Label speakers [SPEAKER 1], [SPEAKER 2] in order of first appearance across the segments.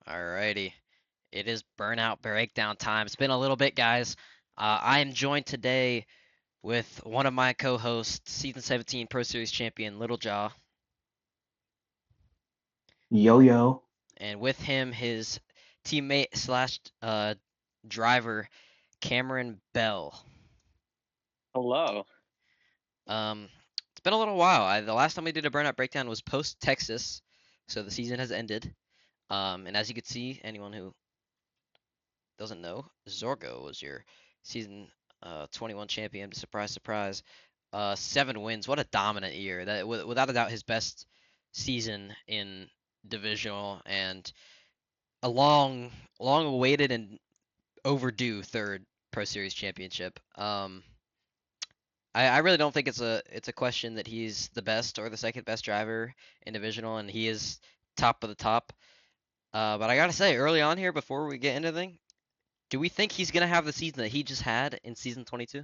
[SPEAKER 1] Alrighty, it is Burnout Breakdown time. It's been a little bit, guys. I am joined today with one of my co-hosts, Season 17 Pro Series champion, LittleJa,
[SPEAKER 2] Yo yo.
[SPEAKER 1] and with him, his teammate slash driver, Cameron Bell.
[SPEAKER 3] Hello.
[SPEAKER 1] It's been a little while. The last time we did a Burnout Breakdown was post Texas, so the season has ended. And as you can see, anyone who doesn't know, Zorgo was your season 21 champion. Surprise, surprise. 7 wins. What a dominant year. That without a doubt his best season in divisional and a long awaited and overdue third Pro Series championship. I really don't think it's a question that he's the best or the second best driver in divisional, and he is top of the top. But I gotta say, early on here, before we get into anything, do we think he's gonna have the season that he just had in season 22?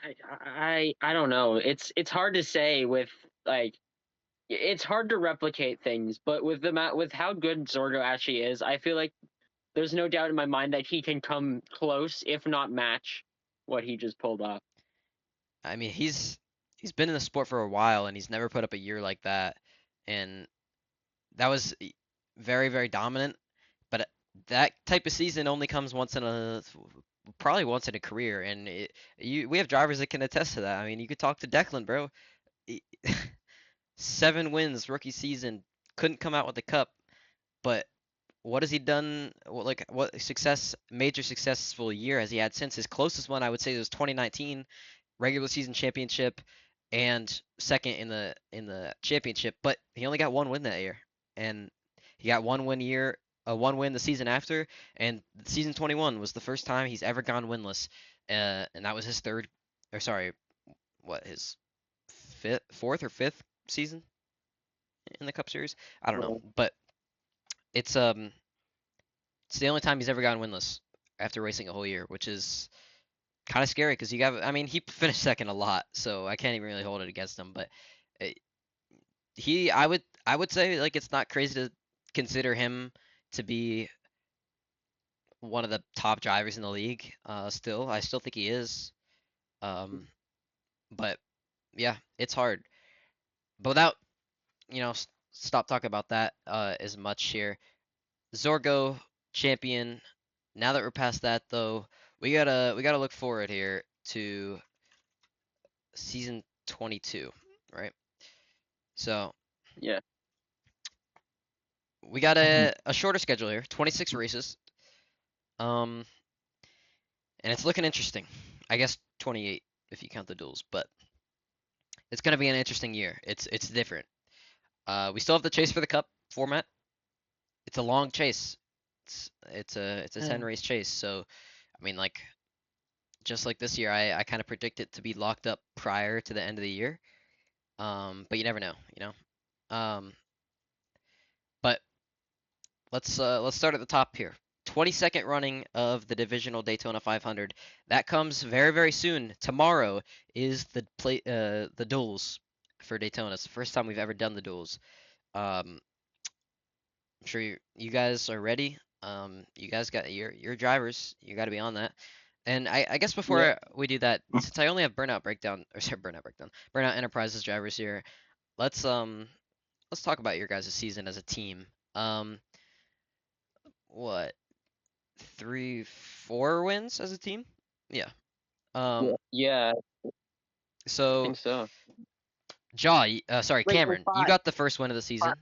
[SPEAKER 3] I don't know. It's hard to say with like it's hard to replicate things, but with how good Zorgo actually is, I feel like there's no doubt in my mind that he can come close, if not match, what he just pulled off.
[SPEAKER 1] I mean, he's been in the sport for a while, and he's never put up a year like that, and that was very, very dominant. But that type of season only comes probably once in a career, and we have drivers that can attest to that. I mean, you could talk to Declan, bro. 7 wins rookie season, couldn't come out with the cup, but what has he done? What major successful year has he had since? His closest one, I would say, was 2019 regular season championship and second in the championship, but he only got 1 win that year, and he got 1 win the season after, and season 21 was the first time he's ever gone winless, and that was his his fourth or fifth season in the Cup Series. I don't know, but it's it's the only time he's ever gone winless after racing a whole year, which is kind of scary because I mean, he finished second a lot, so I can't even really hold it against him. But uh, I would say like it's not crazy to consider him to be one of the top drivers in the league. I still think he is. Um, but yeah, it's hard. But without stop talking about that as much here. Zorgo champion. Now that we're past that, though, we gotta look forward here to season 22, right? So
[SPEAKER 3] Yeah.
[SPEAKER 1] we got a shorter schedule here, 26 races. Um, and it's looking interesting. I guess 28 if you count the duels, but it's gonna be an interesting year. It's different. We still have the chase for the cup format. It's a long chase. It's a 10 race chase. So I mean, like, just like this year, I kind of predict it to be locked up prior to the end of the year. But you never know, you know. But let's start at the top here. 22nd running of the divisional Daytona 500. That comes very, very soon. Tomorrow is the duels for Daytona. It's the first time we've ever done the duels. I'm sure you guys are ready. You guys got your drivers. You got to be on that. And I guess before we do that, since I only have Burnout Breakdown or sorry, Burnout Enterprises drivers here, let's talk about your guys' season as a team. What 3, 4 wins as a team? Yeah.
[SPEAKER 3] Yeah, I
[SPEAKER 1] So
[SPEAKER 3] think so.
[SPEAKER 1] Sorry,
[SPEAKER 3] Wait,
[SPEAKER 1] Cameron, you
[SPEAKER 3] 5.
[SPEAKER 1] got the first win of the season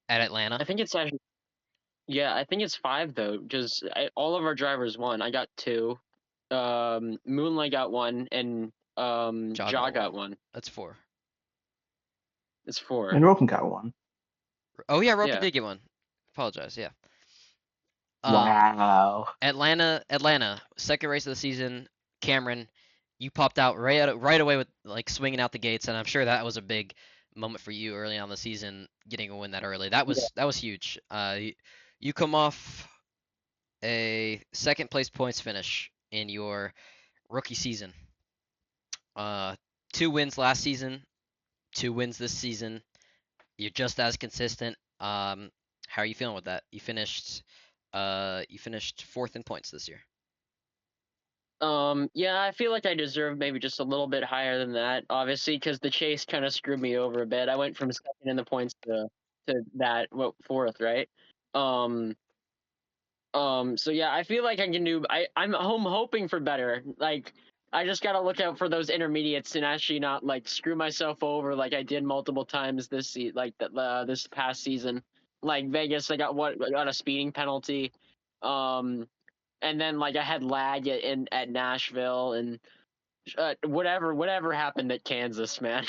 [SPEAKER 1] at Atlanta.
[SPEAKER 3] I think it's actually I think it's 5 though. Just all of our drivers won. I got 2. Moonlight got 1, and Jaw got 1.
[SPEAKER 1] That's 4.
[SPEAKER 3] It's 4.
[SPEAKER 2] And Roken got one.
[SPEAKER 1] Oh yeah, Roken
[SPEAKER 3] Yeah.
[SPEAKER 1] did get one. Apologize. Yeah.
[SPEAKER 2] Wow.
[SPEAKER 1] Atlanta, second race of the season. Cameron, you popped out right away with like swinging out the gates, and I'm sure that was a big moment for you early on the season, getting a win that early. That was huge. You come off a second place points finish in your rookie season. Uh, 2 wins last season, 2 wins this season. You're just as consistent. How are you feeling with that? You finished fourth in points this year.
[SPEAKER 3] Yeah, I feel like I deserve maybe just a little bit higher than that, obviously, because the chase kind of screwed me over a bit. I went from second in the points to that, what, fourth, right? Um, so yeah, I feel like I can do. I'm hoping for better. Like, I just gotta look out for those intermediates and actually not like screw myself over like I did multiple times this past season. Like Vegas, I got a speeding penalty. Um, and then like I had lag at Nashville and whatever happened at Kansas, man.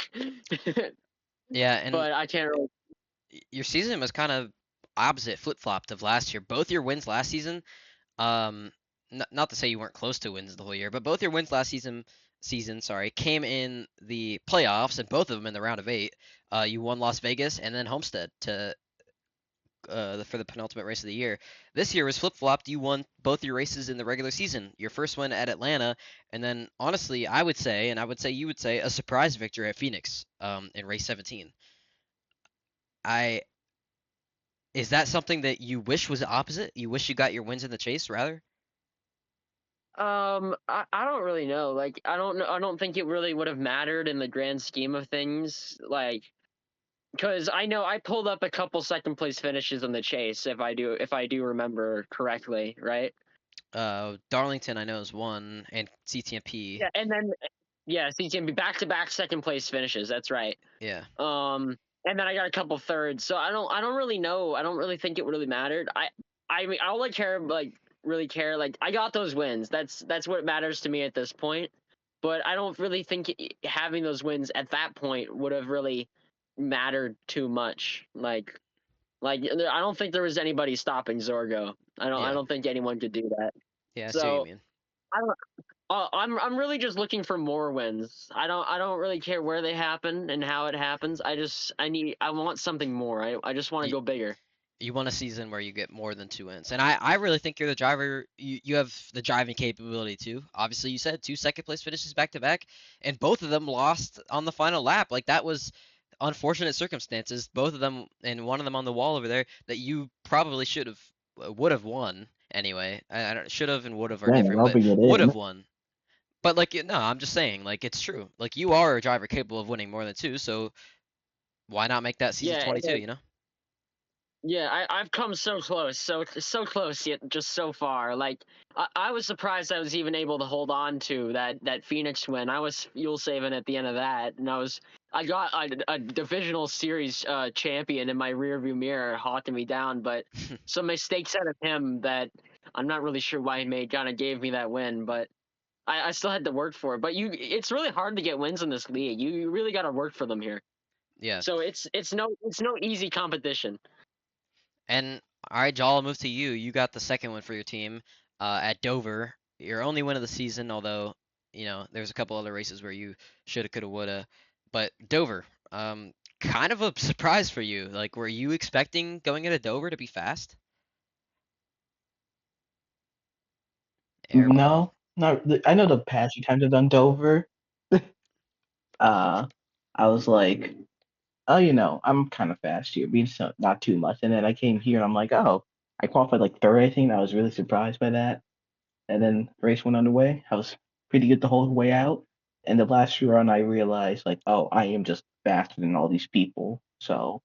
[SPEAKER 1] Yeah, and
[SPEAKER 3] But I can't really.
[SPEAKER 1] your season was kind of opposite, flip-flopped of last year. Both your wins last season, um, not to say you weren't close to wins the whole year, but both your wins last season, sorry, came in the playoffs, and both of them in the round of 8. You won Las Vegas and then Homestead to for the penultimate race of the year. This year was flip-flopped. You won both your races in the regular season. Your first one at Atlanta, and then honestly, I would say, and I would say you would say, a surprise victory at Phoenix in race 17. I Is that something that you wish was the opposite? You wish you got your wins in the chase rather?
[SPEAKER 3] I don't really know. Like, I don't know. I don't think it really would have mattered in the grand scheme of things. Like, because I know I pulled up a couple second place finishes in the chase, if I do remember correctly, right?
[SPEAKER 1] Darlington I know is one, and CTMP.
[SPEAKER 3] Yeah, and then yeah, CTMB back to back second place finishes. That's right.
[SPEAKER 1] Yeah.
[SPEAKER 3] Um, and then I got a couple thirds. So I don't really know. I don't really think it really mattered. I mean, all I care like really care like I got those wins. That's what matters to me at this point. But I don't really think having those wins at that point would have really mattered too much. Like I don't think there was anybody stopping Zorgo. I
[SPEAKER 1] Yeah.
[SPEAKER 3] don't think anyone could do that.
[SPEAKER 1] Yeah, I see what you
[SPEAKER 3] So
[SPEAKER 1] mean.
[SPEAKER 3] I don't. I'm really just looking for more wins. I don't really care where they happen and how it happens. I want something more. I just want to
[SPEAKER 1] You,
[SPEAKER 3] go bigger.
[SPEAKER 1] you want a season where you get more than 2 wins. And I really think you're the driver. You have the driving capability too. Obviously, you said 2 second place finishes back to back, and both of them lost on the final lap. Like, that was unfortunate circumstances. Both of them, and one of them on the wall over there, that you probably would have won anyway. I don't should have and would have are
[SPEAKER 2] Dang,
[SPEAKER 1] different, but
[SPEAKER 2] rubbing it
[SPEAKER 1] would have
[SPEAKER 2] in.
[SPEAKER 1] won. But like, no, I'm just saying, like, it's true. Like, you are a driver capable of winning more than two, so why not make that season
[SPEAKER 3] Yeah,
[SPEAKER 1] 22, you know?
[SPEAKER 3] yeah. I've come so close, so close yet just so far. Like I was surprised I was even able to hold on to that Phoenix win. I was fuel saving at the end of that, and I got a divisional series champion in my rearview mirror hawking me down, but some mistakes out of him that I'm not really sure why he made kind of gave me that win, but I still had to work for it. But it's really hard to get wins in this league. You really got to work for them here.
[SPEAKER 1] Yeah.
[SPEAKER 3] So it's no easy competition.
[SPEAKER 1] And all right, Jal, I'll move to you. You got the second one for your team at Dover. Your only win of the season, although there's a couple other races where you shoulda, coulda, woulda. But Dover, kind of a surprise for you. Like, were you expecting going into Dover to be fast? Airball.
[SPEAKER 2] No, not. I know the past few times I've done Dover. Uh, I was like, oh, I'm kind of fast here, being so not too much. And then I came here and I'm like, oh, I qualified like third, I think. I was really surprised by that. And then race went underway. I was pretty good the whole way out. And the last few run, I realized like, oh, I am just faster than all these people. So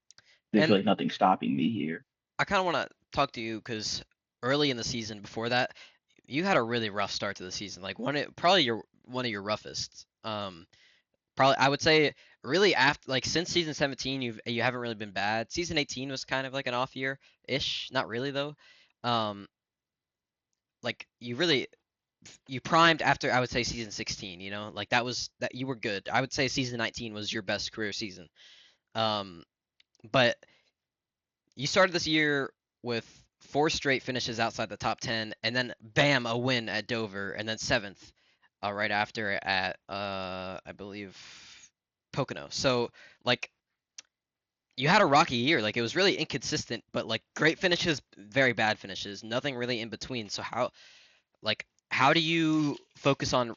[SPEAKER 2] there's
[SPEAKER 1] And
[SPEAKER 2] really nothing stopping me here.
[SPEAKER 1] I kind of want to talk to you because early in the season, before that, you had a really rough start to the season. Like, probably one of your roughest. Probably I would say, really, after, like, since season 17, you haven't really been bad. Season 18 was kind of like an off year ish, not really though. Um, like, you primed after, I would say, season 16. Like, that you were good. I would say season 19 was your best career season. Um, but you started this year with 4 straight finishes outside the top 10, and then bam, a win at Dover, and then seventh. right after at I believe Pocono. So like you had a rocky year. Like it was really inconsistent, but like great finishes, very bad finishes, nothing really in between. So how do you focus on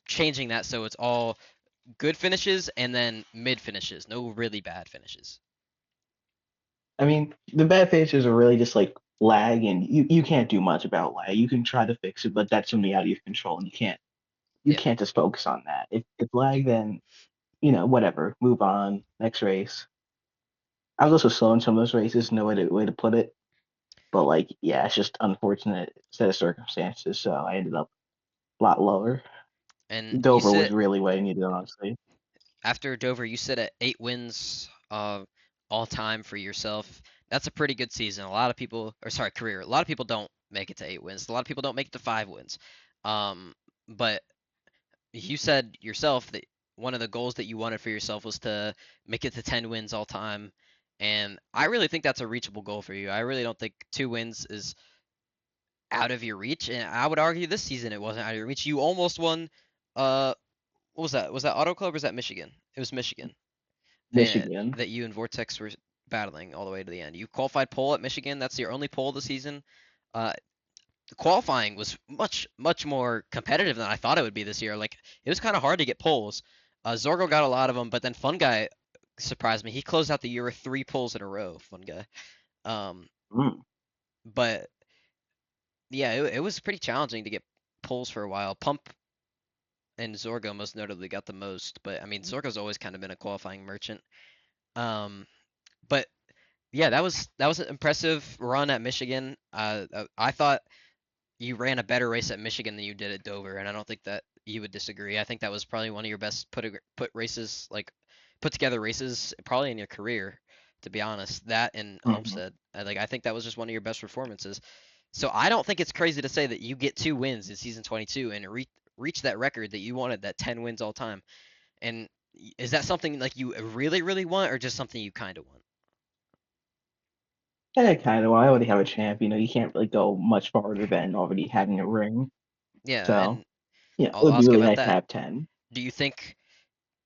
[SPEAKER 1] changing that so it's all good finishes and then mid finishes, no really bad finishes?
[SPEAKER 2] I mean, the bad finishes are really just like lag, and you can't do much about lag. You can try to fix it, but that's something out of your control, and you
[SPEAKER 1] Yeah.
[SPEAKER 2] can't just focus on that. If it's lag, then whatever, move on, next race. I was also slow in some of those races, no way to put it. But like, yeah, it's just unfortunate set of circumstances. So I ended up a lot lower.
[SPEAKER 1] And you
[SPEAKER 2] Dover was
[SPEAKER 1] sit
[SPEAKER 2] really what I needed, honestly.
[SPEAKER 1] after Dover, you sit at 8 wins all time for yourself. That's a pretty good season. A lot of people, or sorry, career. A lot of people don't make it to 8 wins. A lot of people don't make it to 5 wins. Um, but you said yourself that one of the goals that you wanted for yourself was to make it to 10 wins all time. And I really think that's a reachable goal for you. I really don't think 2 wins is out of your reach. And I would argue this season it wasn't out of your reach. You almost won. What was that? Was that Auto Club or was that Michigan? It was Michigan. And
[SPEAKER 2] Michigan,
[SPEAKER 1] that you and Vortex were battling all the way to the end. You qualified pole at Michigan. That's your only pole of the season. Uh, the qualifying was much more competitive than I thought it would be this year. Like it was kind of hard to get poles. Zorgo got a lot of them, but then Fun Guy surprised me. He closed out the year with 3 poles in a row. Fun Guy. Um,
[SPEAKER 2] mm,
[SPEAKER 1] but yeah, it was pretty challenging to get poles for a while. Pump and Zorgo most notably got the most, but I mean Zorgo's always kind of been a qualifying merchant. Um, but yeah, that was an impressive run at Michigan. I thought you ran a better race at Michigan than you did at Dover, and I don't think that you would disagree. I think that was probably one of your best put races, like put together races, probably in your career. To be honest, that and
[SPEAKER 2] mm.
[SPEAKER 1] Homestead, I think that was just one of your best performances. So I don't think it's crazy to say that you get 2 wins in season 22 and reach that record that you wanted, that 10 wins all time. And is that something like you really want, or just something you kind of want?
[SPEAKER 2] Yeah, kind of. Well, I already have a champ. You can't really go much farther than already having a ring.
[SPEAKER 1] Yeah,
[SPEAKER 2] So
[SPEAKER 1] and
[SPEAKER 2] yeah, it
[SPEAKER 1] I'll
[SPEAKER 2] would be
[SPEAKER 1] ask
[SPEAKER 2] really
[SPEAKER 1] about
[SPEAKER 2] nice to
[SPEAKER 1] that.
[SPEAKER 2] have 10.
[SPEAKER 1] Do you think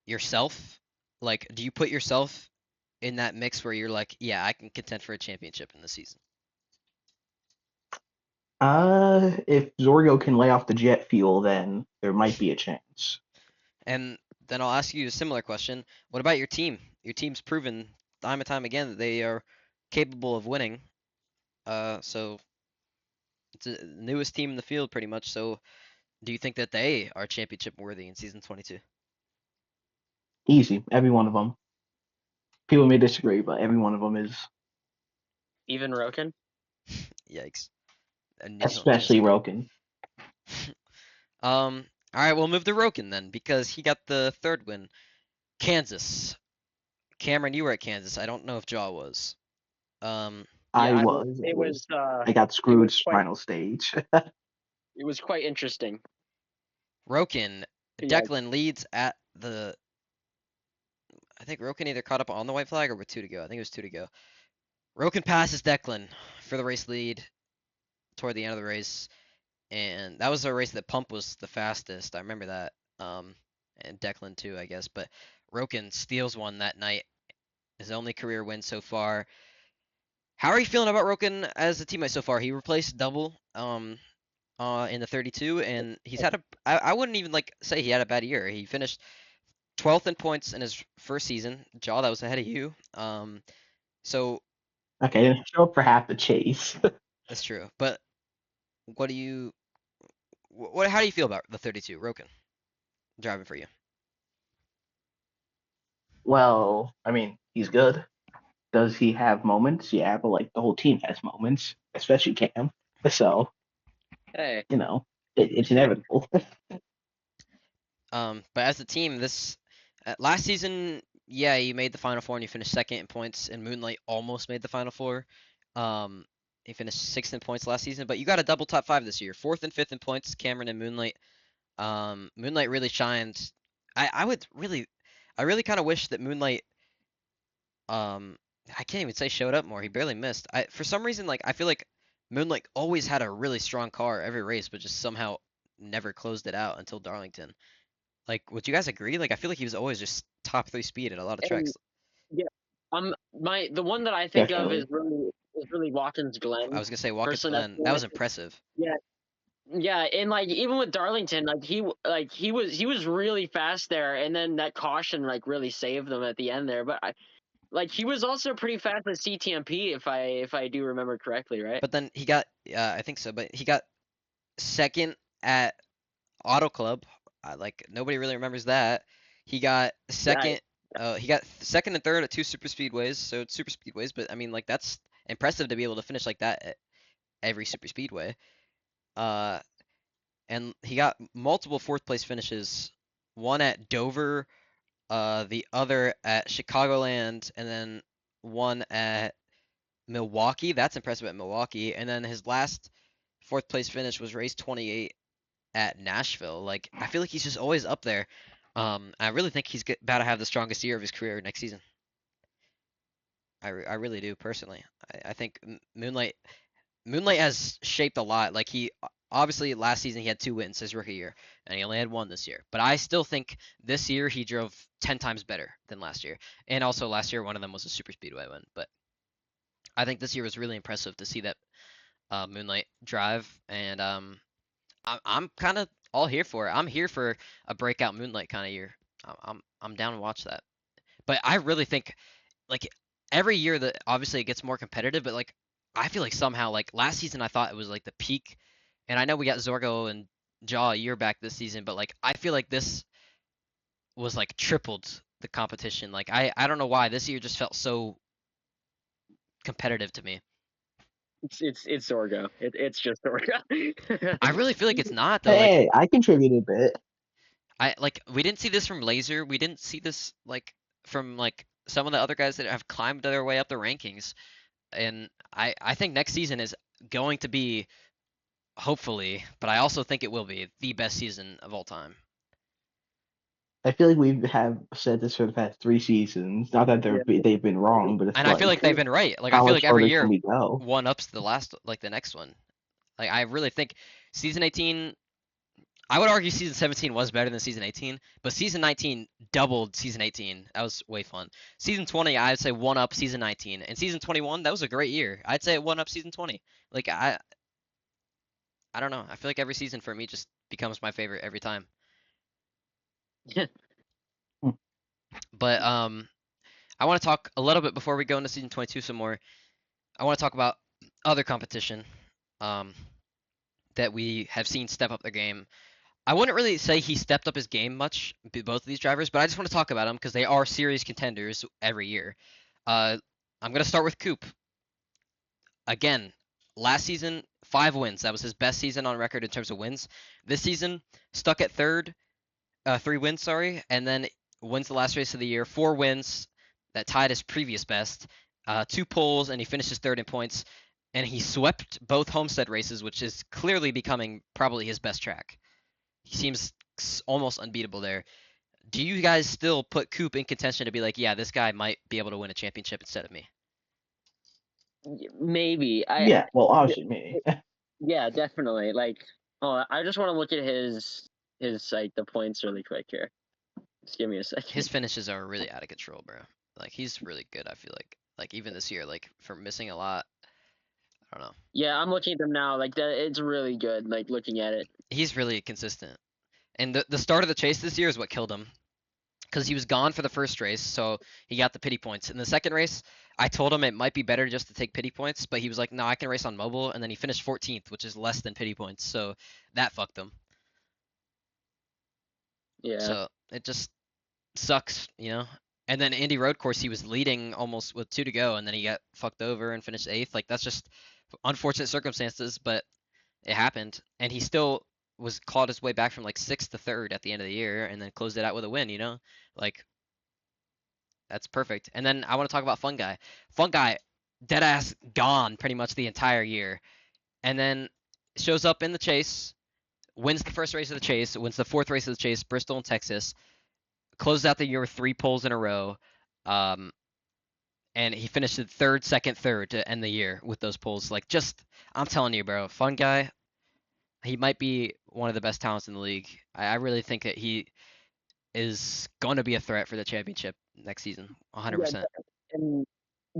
[SPEAKER 1] yourself, like, do you put yourself in that mix where you're like, yeah, I can contend for a championship in the season?
[SPEAKER 2] If Zorgo can lay off the jet fuel, then there might be a chance.
[SPEAKER 1] And then I'll ask you a similar question. What about your team? Your team's proven time and time again that they are capable of winning. So it's the newest team in the field pretty much. So do you think that they are championship worthy in season 22?
[SPEAKER 2] Easy, every one of them. People may disagree, but every one of them is,
[SPEAKER 3] Even Roken.
[SPEAKER 1] Yikes. I knew someone would
[SPEAKER 2] especially
[SPEAKER 1] disagree.
[SPEAKER 2] Roken.
[SPEAKER 1] All right, we'll move to Roken then because he got the third win. Kansas. Cameron, you were at Kansas. I don't know if Jaw was. Um,
[SPEAKER 3] Yeah,
[SPEAKER 2] I was.
[SPEAKER 3] it was.
[SPEAKER 2] I got
[SPEAKER 3] It was
[SPEAKER 2] screwed
[SPEAKER 3] quite.
[SPEAKER 2] final stage.
[SPEAKER 3] It was quite interesting.
[SPEAKER 1] Roken,
[SPEAKER 3] Yeah,
[SPEAKER 1] Declan leads at the. I think Roken either caught up on the white flag or with 2 to go. I think it was 2 to go. Roken passes Declan for the race lead toward the end of the race, and that was a race that Pump was the fastest. I remember that. And Declan too, I guess. But Roken steals one that night. His only career win so far. How are you feeling about Roken as a teammate so far? He replaced Double in the 32, and he's had a. I wouldn't even like say he had a bad year. He finished 12th in points in his first season. Jaw, that was ahead of you. So
[SPEAKER 2] Okay, didn't show up for half the chase.
[SPEAKER 1] that's true. But what do you, what? How do you feel about the 32 Roken driving for you?
[SPEAKER 2] Well, I mean, he's good. Does he have moments? Yeah, but like the whole team has moments, especially Cam. So,
[SPEAKER 3] hey,
[SPEAKER 2] you know, it's inevitable.
[SPEAKER 1] But as a team, this last season, yeah, you made the final four and you finished second in points, and Moonlight almost made the final four. Um, he finished sixth in points last season, but you got a double top five this year, fourth and fifth in points. Cameron and Moonlight. Moonlight really shined. I would really, I really kind of wish that Moonlight. Um, I can't even say showed up more. He barely missed. For some reason, like I feel like Moonlight always had a really strong car every race, but just somehow never closed it out until Darlington. Like, would you guys agree? Like, I feel like he was always just top 3 speed at a lot of
[SPEAKER 3] And
[SPEAKER 1] tracks.
[SPEAKER 3] yeah, the one that I think of
[SPEAKER 2] Definitely.
[SPEAKER 3] is really Watkins
[SPEAKER 1] I
[SPEAKER 3] Glen.
[SPEAKER 1] was gonna say Watkins
[SPEAKER 3] Personally, that's
[SPEAKER 1] Glen.
[SPEAKER 3] the
[SPEAKER 1] That
[SPEAKER 3] one
[SPEAKER 1] was impressive.
[SPEAKER 3] yeah, yeah, and like even with Darlington, like he was really fast there, and then that caution like really saved them at the end there. But like he was also pretty fast at CTMP if I do remember correctly, right?
[SPEAKER 1] But then he got, I think so, but he got second at Auto Club. Like nobody really remembers that. He got
[SPEAKER 3] Yeah,
[SPEAKER 1] second. He got second and third at 2 super speedways. So it's super speedways, but I mean, like that's impressive to be able to finish like that at every super speedway. Uh, and he got multiple fourth place finishes. One at Dover, the other at Chicagoland, and then one at Milwaukee. That's impressive at Milwaukee. And then his last fourth place finish was race 28 at Nashville. Like I feel like he's just always up there. I really think he's about to have the strongest year of his career next season. I really do personally. I think Moonlight has shaped a lot. Like he obviously last season he had 2 wins his rookie year, and he only had 1 this year. But I still think this year he drove 10 times better than last year. And also last year one of them was a super speedway win. But I think this year was really impressive to see that Moonlight drive, and I'm kind of all here for it. I'm here for a breakout Moonlight kind of year. I'm down to watch that. But I really think like every year that obviously it gets more competitive, but like I feel like somehow like last season I thought it was like the peak, and I know we got Zorgo and Jaw a year back this season, but like I feel like this was like tripled the competition. Like I don't know why this year just felt so competitive to me.
[SPEAKER 3] it's Zorgo. It's just Zorgo.
[SPEAKER 1] I really feel like it's not though. Like
[SPEAKER 2] Hey, I contributed a bit.
[SPEAKER 1] I like we didn't see this from Laser. We didn't see this like from like some of the other guys that have climbed their way up the rankings. And I think next season is going to be hopefully, but I also think it will be the best season of all time.
[SPEAKER 2] I feel like we have said this for the past 3 seasons. Not that
[SPEAKER 3] Yeah.
[SPEAKER 2] they've been wrong, but it's
[SPEAKER 1] And I feel like
[SPEAKER 2] like,
[SPEAKER 1] they've been right. Like I
[SPEAKER 2] how
[SPEAKER 1] feel
[SPEAKER 2] much
[SPEAKER 1] like every
[SPEAKER 2] further can
[SPEAKER 1] year
[SPEAKER 2] we go?
[SPEAKER 1] one ups the last like the next one. Like I really think season 18 I would argue season 17 was better than season 18, but season 19 doubled season 18. That was way fun. Season 20, I'd say one up season 19, and season 21, that was a great year. I'd say one up season 20. Like I don't know. I feel like every season for me just becomes my favorite every time.
[SPEAKER 2] Hmm.
[SPEAKER 1] But I want to talk a little bit before we go into season 22 some more. I want to talk about other competition um that we have seen step up their game. I wouldn't really say he stepped up his game much, both of these drivers, but I just want to talk about them because they are serious contenders every year. I'm gonna start with Coop. Again, last season 5 wins. That was his best season on record in terms of wins. This season stuck at third, 3 wins, sorry, and then wins the last race of the year. 4 wins that tied his previous best. 2 poles, and he finishes third in points. And he swept both Homestead races, which is clearly becoming probably his best track. He seems almost unbeatable there. Do you guys still put Coop in contention to be like, yeah, this guy might be able to win a championship instead of me?
[SPEAKER 3] Maybe
[SPEAKER 2] Yeah, well, obviously me.
[SPEAKER 3] yeah, definitely. Like, oh, I just want to look at his like the points really quick here. Just give me a
[SPEAKER 1] His
[SPEAKER 3] second.
[SPEAKER 1] finishes are really out of control, bro. Like he's really good. I feel like even this year, like for missing a lot, I don't know.
[SPEAKER 3] Yeah, I'm looking at them now. Like that, it's really good. Like looking at it.
[SPEAKER 1] He's really consistent. And the start of the chase this year is what killed him. Because he was gone for the first race, so he got the pity points. In the second race, I told him it might be better just to take pity points, but he was like, no, I can race on mobile, and then he finished 14th, which is less than pity points, so that fucked him.
[SPEAKER 3] Yeah.
[SPEAKER 1] So it just sucks, you know? And then Indy Road Course, he was leading almost with 2 to go, and then he got fucked over and finished 8th. Like, that's just unfortunate circumstances, but it happened. And he still was clawed his way back from like 6th to 3rd at the end of the year, and then closed it out with a win, you know? Like, that's perfect. And then I want to talk about Fun Guy. Fun Guy, dead ass gone pretty much the entire year. And then shows up in the chase, wins the first race of the chase, wins the fourth race of the chase, Bristol and Texas, closes out the year with 3 poles in a row. Um, and he finished third, second, third to end the year with those poles. Like, just, I'm telling you, bro, Fun Guy, he might be one of the best talents in the league. I really think that he is going to be a threat for the championship next season,
[SPEAKER 3] Yeah,
[SPEAKER 1] 100%.
[SPEAKER 3] and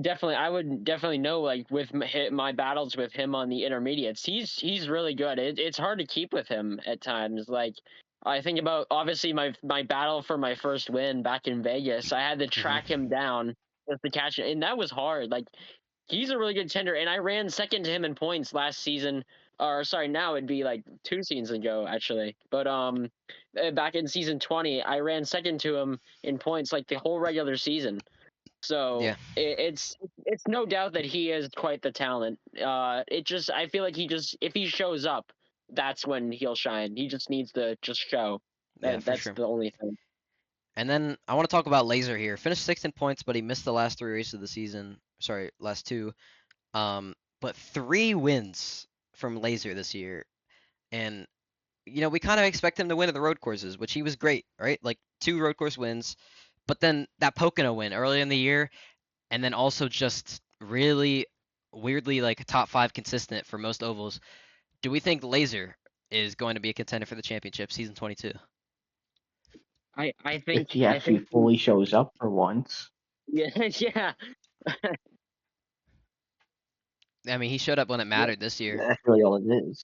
[SPEAKER 3] definitely, I would definitely know, like, with my battles with him on the intermediates, he's really good. It's hard to keep with him at times. Like, I think about, obviously, my battle for my first win back in Vegas. I had to track
[SPEAKER 1] Hmm.
[SPEAKER 3] him down just to catch him, and that was hard. Like, he's a really good tender, and I ran second to him in points last season. Or sorry, now it'd be like 2 seasons ago actually. But back in season 20, I ran second to him in points like the whole regular season. So
[SPEAKER 1] Yeah,
[SPEAKER 3] it's no doubt that he is quite the talent. It just, I feel like he just, if he shows up, that's when he'll shine. He just needs to just show.
[SPEAKER 1] yeah, for
[SPEAKER 3] That's
[SPEAKER 1] sure.
[SPEAKER 3] the only thing.
[SPEAKER 1] And then I want to talk about Laser here. Finished sixth in points, but he missed the last three races of the season. Sorry, last two. But 3 wins from Laser this year, and we kind of expect him to win at the road courses, which he was great, right? Like 2 road course wins, but then that Pocono win early in the year, and then also just really weirdly like top 5 consistent for most ovals. Do we think Laser is going to be a contender for the championship season 22?
[SPEAKER 3] I
[SPEAKER 2] If
[SPEAKER 3] think
[SPEAKER 2] he actually fully shows up for once.
[SPEAKER 3] yeah, yeah.
[SPEAKER 1] I mean, he showed up when it
[SPEAKER 3] Yeah.
[SPEAKER 1] mattered this year.
[SPEAKER 2] That's really all it is.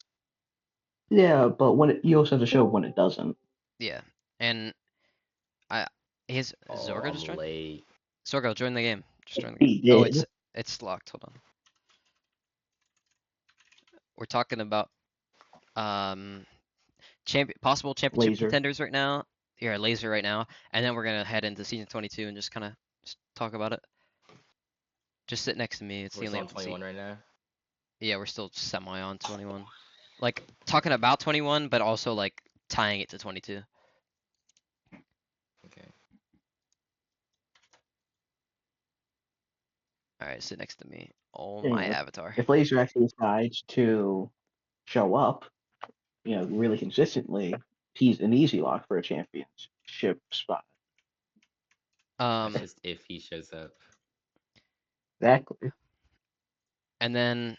[SPEAKER 2] Yeah, but you also have to show when it doesn't.
[SPEAKER 1] Yeah, and I his
[SPEAKER 4] Oh,
[SPEAKER 1] Zorgo just
[SPEAKER 4] I'm
[SPEAKER 1] joined.
[SPEAKER 4] late.
[SPEAKER 1] Zorgo, join the game. Just join the game.
[SPEAKER 2] He
[SPEAKER 1] Oh,
[SPEAKER 2] did.
[SPEAKER 1] it's locked. Hold on. We're talking about um possible championship
[SPEAKER 2] Laser.
[SPEAKER 1] contenders right now. Yeah, Laser right now, and then we're gonna head into season 22 and just kind of talk about it. Just sit next to me. It's
[SPEAKER 4] We're
[SPEAKER 1] the only
[SPEAKER 4] still on
[SPEAKER 1] empty seat.
[SPEAKER 4] 21 right now.
[SPEAKER 1] Yeah, we're still semi on 21. Like talking about 21, but also like tying it to 22.
[SPEAKER 4] Okay.
[SPEAKER 1] All right, sit next to me. Oh, my
[SPEAKER 2] Anyway,
[SPEAKER 1] avatar.
[SPEAKER 2] if Laser actually decides to show up, really consistently, he's an easy lock for a championship spot.
[SPEAKER 4] That's
[SPEAKER 1] Um,
[SPEAKER 4] just if he shows up.
[SPEAKER 2] Exactly.
[SPEAKER 1] and then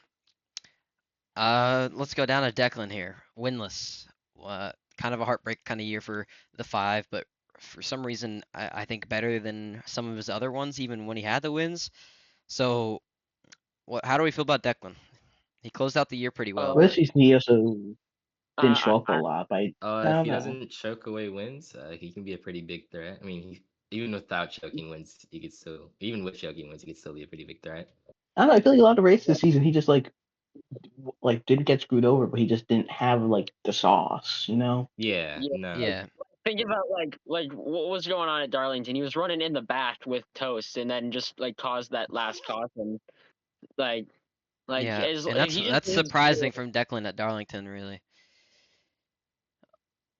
[SPEAKER 1] let's go down to Declan here. Winless. Kind of a heartbreak kind of year for the 5, but for some reason I think better than some of his other ones, even when he had the wins. So, how do we feel about Declan? He closed out the year pretty well,
[SPEAKER 2] Well,
[SPEAKER 1] but
[SPEAKER 2] he also didn't
[SPEAKER 3] Uh,
[SPEAKER 2] show up a
[SPEAKER 3] I,
[SPEAKER 2] lot, but I
[SPEAKER 4] If
[SPEAKER 2] don't
[SPEAKER 4] he
[SPEAKER 2] know.
[SPEAKER 4] doesn't choke away wins, he can be a pretty big threat. I mean, even without choking wins, he could still, even with choking wins, he could still be a pretty big threat.
[SPEAKER 2] I don't know. I feel like a lot of races this season, he just didn't get screwed over, but he just didn't have the sauce.
[SPEAKER 4] Yeah,
[SPEAKER 3] yeah.
[SPEAKER 4] no.
[SPEAKER 1] yeah,
[SPEAKER 3] Think about like what was going on at Darlington. He was running in the back with Toast, and then just like caused that last caution. Like
[SPEAKER 1] yeah,
[SPEAKER 3] as
[SPEAKER 1] and that's
[SPEAKER 3] he just
[SPEAKER 1] that's
[SPEAKER 3] needs
[SPEAKER 1] surprising
[SPEAKER 3] to,
[SPEAKER 1] from Declan at Darlington, really.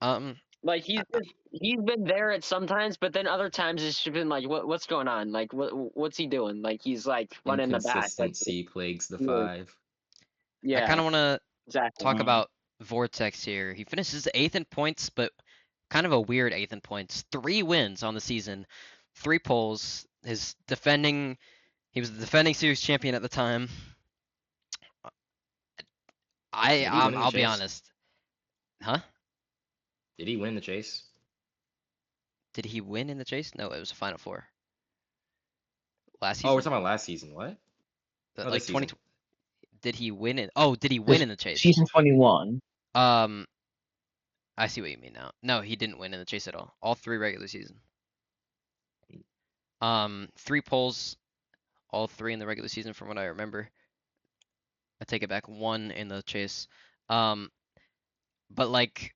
[SPEAKER 1] Um,
[SPEAKER 3] like
[SPEAKER 1] I-
[SPEAKER 3] he's been there at sometimes, but then other times it's just been like what's going on? Like what's he doing? Like he's like running the back. Like
[SPEAKER 4] Inconsistency plagues the
[SPEAKER 3] yeah,
[SPEAKER 4] 5.
[SPEAKER 1] I kind
[SPEAKER 3] yeah,
[SPEAKER 1] of want to
[SPEAKER 3] exactly.
[SPEAKER 1] talk about Vortex here. He finishes 8th in points, but kind of a weird 8th in points. 3 wins on the season, 3 poles. He was the defending series champion at the time.
[SPEAKER 4] Did he win in the
[SPEAKER 1] I'll be
[SPEAKER 4] chase?
[SPEAKER 1] honest. Huh?
[SPEAKER 4] Did he win the chase?
[SPEAKER 1] Did he win in the chase? No, it was a Final Four last
[SPEAKER 4] Oh, we're
[SPEAKER 1] season.
[SPEAKER 4] talking about last season. What? No,
[SPEAKER 1] Like
[SPEAKER 4] this
[SPEAKER 1] 20.
[SPEAKER 4] season.
[SPEAKER 1] Did he win it? Oh, did he win
[SPEAKER 2] This
[SPEAKER 1] in the chase?
[SPEAKER 2] season 21.
[SPEAKER 1] Um, I see what you mean now. No, he didn't win in the chase at all. All 3 regular season. 3 poles, all 3 in the regular season, from what I remember. I take it back, 1 in the chase. Um, but like,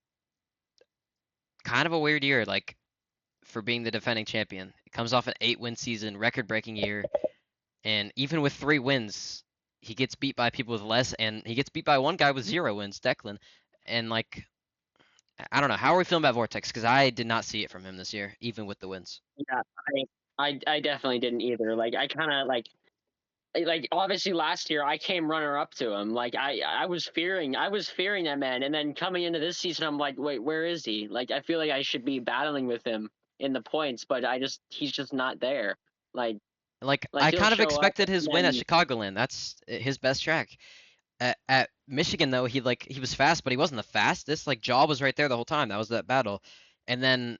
[SPEAKER 1] kind of a weird year, like for being the defending champion. It comes off an 8-win season, record-breaking year, and even with 3 wins, he gets beat by people with less, and he gets beat by one guy with 0 wins, Declan. And like, I don't know, how are we feeling about Vortex? Because I did not see it from him this year, even with the wins.
[SPEAKER 3] Yeah, I definitely didn't either. Like I kind of like obviously last year I came runner up to him. Like I was fearing that man, and then coming into this season I'm like, wait, where is he? Like I feel like I should be battling with him in the points, but he's just not there. Like
[SPEAKER 1] Like,
[SPEAKER 3] like
[SPEAKER 1] I
[SPEAKER 3] he'll
[SPEAKER 1] kind of
[SPEAKER 3] show up
[SPEAKER 1] expected his
[SPEAKER 3] and
[SPEAKER 1] win at
[SPEAKER 3] then
[SPEAKER 1] Chicagoland. That's his best track. At Michigan though, he was fast, but he wasn't the fastest. Like Jaw was right there the whole time. That was that battle. And then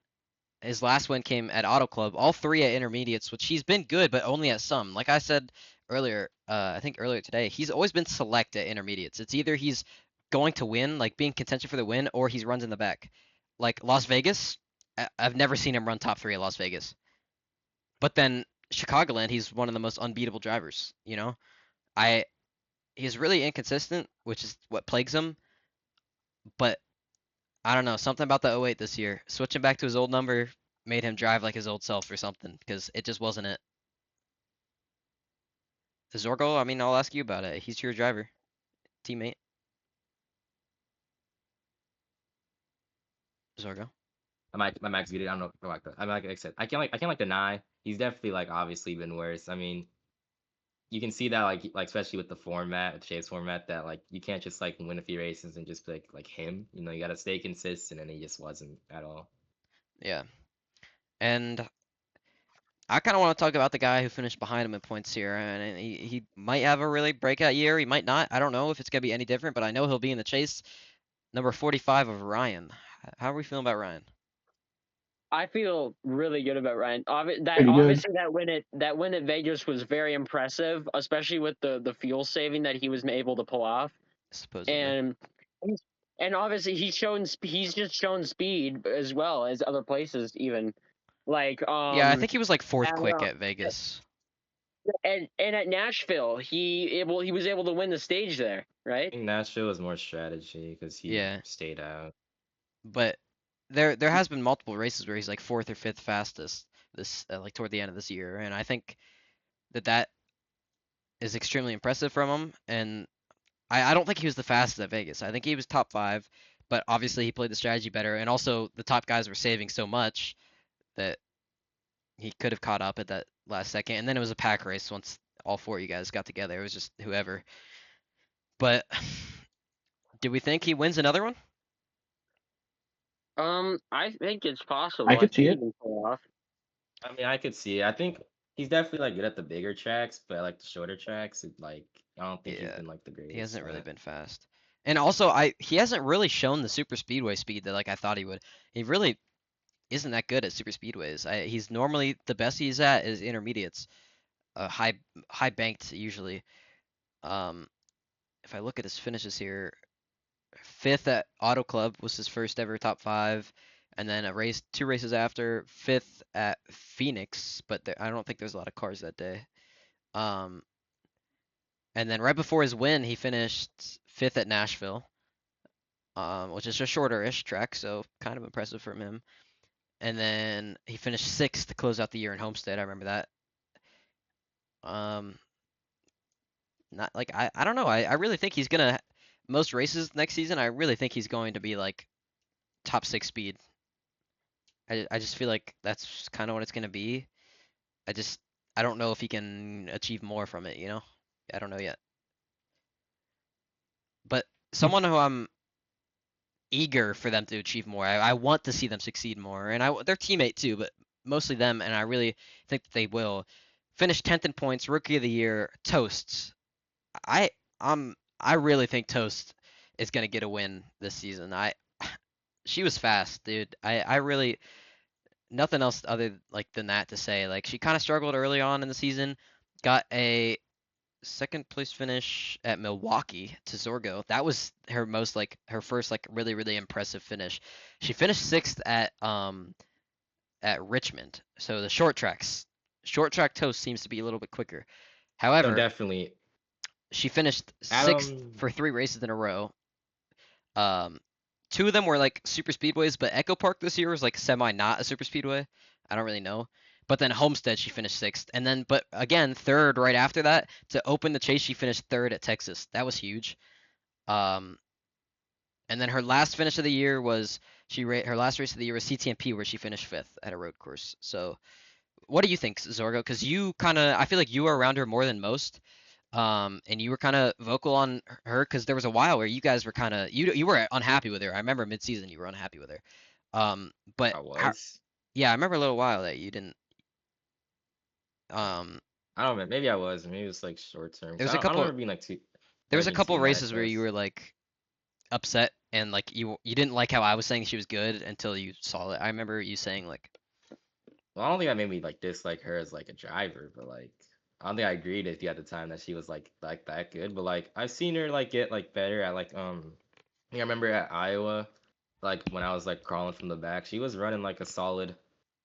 [SPEAKER 1] his last win came at Auto Club, all three at intermediates, which he's been good, but only at some. Like I said earlier, I think earlier today, he's always been select at intermediates. It's either he's going to win, like being contention for the win, or he's runs in the back. Like Las Vegas, I've never seen him run top three at Las Vegas. But then Chicagoland, he's one of the most unbeatable drivers. I he's really inconsistent, which is what plagues him. But I don't know, something about the '08 this year. Switching back to his old number made him drive like his old self or something, because it just wasn't it. Zorgo, I mean, I'll ask you about it. He's your driver, teammate. Zorgo.
[SPEAKER 4] My max beat it. I don't know if I like that. Like I said, I can't like deny. He's definitely like obviously been worse. I mean, you can see that like especially with the format, with Shape's format, that like you can't just like win a few races and just be like him. You gotta stay consistent, and he just wasn't at all.
[SPEAKER 1] Yeah. And I kind of want to talk about the guy who finished behind him in points here, and he might have a really breakout year. He might not. I don't know if it's gonna be any different, but I know he'll be in the chase. Number 45 of Ryan. How are we feeling about Ryan?
[SPEAKER 3] I feel really good about Ryan.
[SPEAKER 2] Pretty good.
[SPEAKER 3] Obviously that win at Vegas was very impressive, especially with the fuel saving that he was able to pull off.
[SPEAKER 1] Supposedly.
[SPEAKER 3] And and obviously he's just shown speed as well as other places even. Like
[SPEAKER 1] Yeah, I think he was like fourth
[SPEAKER 3] at,
[SPEAKER 1] quick at Vegas.
[SPEAKER 3] and at Nashville he was able to win the stage there,
[SPEAKER 4] I
[SPEAKER 3] right?
[SPEAKER 4] think Nashville was more strategy because he
[SPEAKER 1] Yeah,
[SPEAKER 4] stayed out.
[SPEAKER 1] but there has been multiple races where he's like fourth or fifth fastest this like toward the end of this year, and I think that is extremely impressive from him. And I don't think he was the fastest at Vegas. I think he was top five, but obviously he played the strategy better, and also the top guys were saving so much that he could have caught up at that last second. And then it was a pack race once all four of you guys got together. It was just whoever. But do we think he wins another one?
[SPEAKER 3] I think it's possible.
[SPEAKER 2] I
[SPEAKER 3] I
[SPEAKER 2] could see
[SPEAKER 3] think he
[SPEAKER 2] it.
[SPEAKER 3] can pull off.
[SPEAKER 4] I mean, I could see it. I think he's definitely like good at the bigger tracks, but like the shorter tracks, I don't think he's
[SPEAKER 1] Yeah,
[SPEAKER 4] been like the
[SPEAKER 1] he
[SPEAKER 4] greatest
[SPEAKER 1] hasn't really
[SPEAKER 4] at.
[SPEAKER 1] been fast. And also, he hasn't really shown the super speedway speed that like I thought he would. He really isn't that good at super speedways. He's normally the best he's at is intermediates, high banked usually. Um, if I look at his finishes here, fifth at Auto Club was his first ever top five, and then two races after, fifth at Phoenix, but I don't think there's a lot of cars that day. Um, and then right before his win, he finished fifth at Nashville, which is a shorter-ish track, so kind of impressive from him. And then he finished sixth to close out the year in Homestead. I remember that. Um, not like I don't know. I really think he's gonna most races next season. I really think he's going to be like top six speed. I just feel like that's kind of what it's gonna be. I just I don't know if he can achieve more from it. I don't know yet. But someone who I'm eager for them to achieve more. I want to see them succeed more, and their teammate too, but mostly them. And I really think that they will finish 10th in points, rookie of the year, Toasts. I I really think Toast is gonna get a win this season. She was fast, dude. I really nothing else other like than that to say. Like she kind of struggled early on in the season, got a second place finish at Milwaukee to Zorgo. That was her most like her first like really impressive finish. She finished sixth at Richmond. So the short track Toast seems to be a little bit quicker.
[SPEAKER 4] No,
[SPEAKER 1] However,
[SPEAKER 4] definitely.
[SPEAKER 1] she finished sixth
[SPEAKER 4] Adam,
[SPEAKER 1] for three races in a row. Um, Two of them were like super speedways, but Echo Park this year was like semi not a super speedway. I don't really know. But then Homestead she finished sixth, and then but again third right after that to open the chase she finished third at Texas. That was huge. Um, and then her last finish of the year was her last race of the year was CTMP where she finished fifth at a road course. So what do you think, Zorgo? Because you kind of I feel like you were around her more than most. And you were kind of vocal on her because there was a while where you guys were kind of you were unhappy with her. I remember mid-season you were unhappy with her. But
[SPEAKER 4] I was.
[SPEAKER 1] yeah, I remember a little while that you didn't. Um,
[SPEAKER 4] I don't know. Maybe I was. Maybe it was like short term.
[SPEAKER 1] there
[SPEAKER 4] 'Cause
[SPEAKER 1] was a
[SPEAKER 4] I don't
[SPEAKER 1] couple.
[SPEAKER 4] remember being like too.
[SPEAKER 1] There was a
[SPEAKER 4] Doesn't
[SPEAKER 1] couple
[SPEAKER 4] seem like
[SPEAKER 1] races where you
[SPEAKER 4] this.
[SPEAKER 1] were like upset and like you didn't like how I was saying she was good until you saw it. I remember you saying like,
[SPEAKER 4] Well, I don't think that made me like dislike her as like a driver, but like I don't think I agreed with you at the time that she was like that good. But like I've seen her like get like better at like I think I remember at Iowa, like when I was like crawling from the back, she was running like a solid,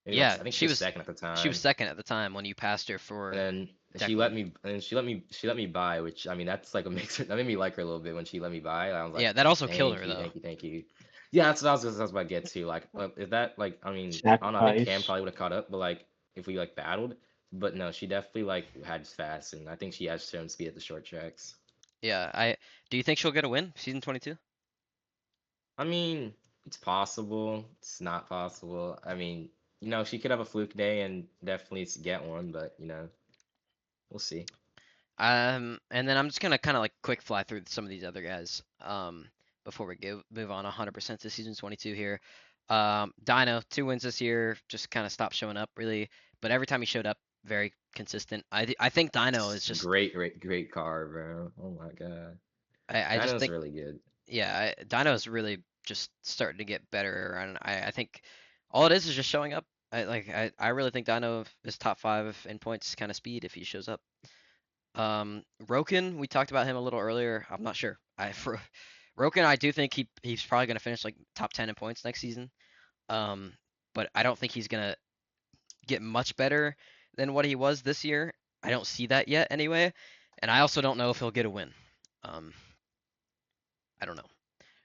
[SPEAKER 4] maybe like
[SPEAKER 1] yeah,
[SPEAKER 4] I think she was second at the
[SPEAKER 1] she was
[SPEAKER 4] time.
[SPEAKER 1] second at the time when you passed her
[SPEAKER 4] And
[SPEAKER 1] for
[SPEAKER 4] then
[SPEAKER 1] Declan.
[SPEAKER 4] she let me buy, which I mean that's like a mixer that made me like her a little bit when she let me buy. I was like,
[SPEAKER 1] Yeah, that also killed
[SPEAKER 4] thank
[SPEAKER 1] her
[SPEAKER 4] you,
[SPEAKER 1] though.
[SPEAKER 4] thank you, thank you. Yeah, that's what I was about to get to. Like, is that like I mean I don't know. I think Cam
[SPEAKER 2] Sacrifice.
[SPEAKER 4] probably would have caught up, but like if we like battled, but no, she definitely like had fast, and I think she has shown speed at the short tracks.
[SPEAKER 1] Yeah, I do you think she'll get a win season 22?
[SPEAKER 4] I mean, it's possible. It's not possible. I mean, she could have a fluke day and definitely get one, but we'll see.
[SPEAKER 1] And then I'm just gonna kind of like quick fly through some of these other guys before we move on 100% to season 22 here. Dino, 2 wins this year, just kind of stopped showing up really, but every time he showed up, very consistent. I think Dino is just
[SPEAKER 4] Great, great, great car, bro. Oh my god.
[SPEAKER 1] I just
[SPEAKER 4] Dino's
[SPEAKER 1] think
[SPEAKER 4] really good.
[SPEAKER 1] yeah, Dino is really just starting to get better, and I think all it is just showing up. I really think Dino is top 5 in points kind of speed if he shows up. Roken, we talked about him a little earlier. I'm not sure. For Roken, I do think he's probably gonna finish like top 10 in points next season. Um, but I don't think he's gonna get much better than what he was this year. I don't see that yet anyway, and I also don't know if he'll get a win. Um, I don't know.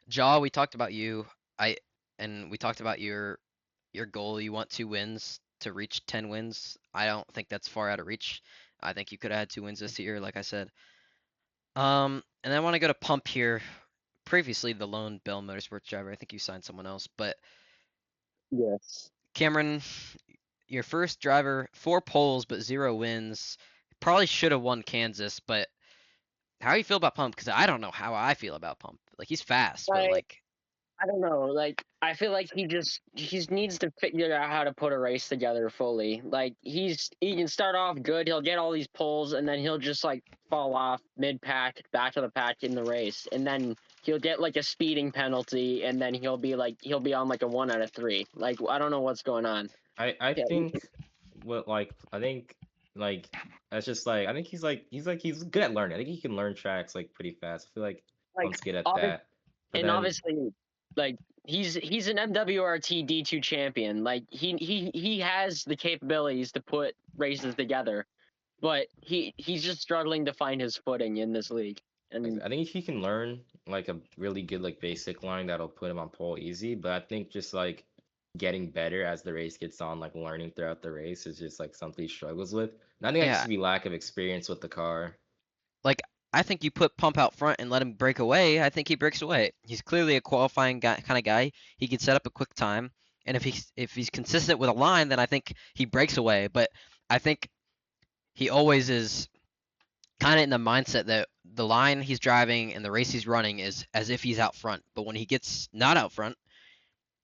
[SPEAKER 1] Jaw, we talked about you. I and we talked about your goal. You want 2 wins to reach 10 wins. I don't think that's far out of reach. I think you could have had 2 wins this year, like I said. And I want to go to Pump here. Previously, the lone Bell Motorsports driver. I think you signed someone else, but
[SPEAKER 3] Yes.
[SPEAKER 1] Cameron, your first driver, 4 poles but 0 wins. Probably should have won Kansas, but how do you feel about Pump? Because I don't know how I feel about Pump. Like he's fast, but
[SPEAKER 3] I
[SPEAKER 1] like
[SPEAKER 3] I don't know. Like I feel like he needs to figure out how to put a race together fully. Like he can start off good. He'll get all these poles, and then he'll just like fall off mid pack, back to the pack in the race, and then he'll get like a speeding penalty, and then he'll be on like a 1 out of 3. Like I don't know what's going on.
[SPEAKER 4] I
[SPEAKER 3] Yeah,
[SPEAKER 4] think what like I think like that's just like I think he's good at learning. I think he can learn tracks like pretty fast. I feel like
[SPEAKER 3] like
[SPEAKER 4] Pump's good at
[SPEAKER 3] obvi-
[SPEAKER 4] that. But
[SPEAKER 3] and
[SPEAKER 4] then
[SPEAKER 3] obviously like he's an MWRT D2 champion. Like he has the capabilities to put races together, but he's just struggling to find his footing in this league. And
[SPEAKER 4] I think if he can learn like a really good like basic line that'll put him on pole easy. But I think just like getting better as the race gets on, like learning throughout the race is just like something he struggles with. And I think that just
[SPEAKER 1] yeah,
[SPEAKER 4] be lack of experience with the car.
[SPEAKER 1] like I think you put Pump out front and let him break away. I think he breaks away. He's clearly a qualifying guy, kind of guy. He can set up a quick time, and if he's consistent with a line, then I think he breaks away. But I think he always is kind of in the mindset that the line he's driving and the race he's running is as if he's out front. But when he gets not out front,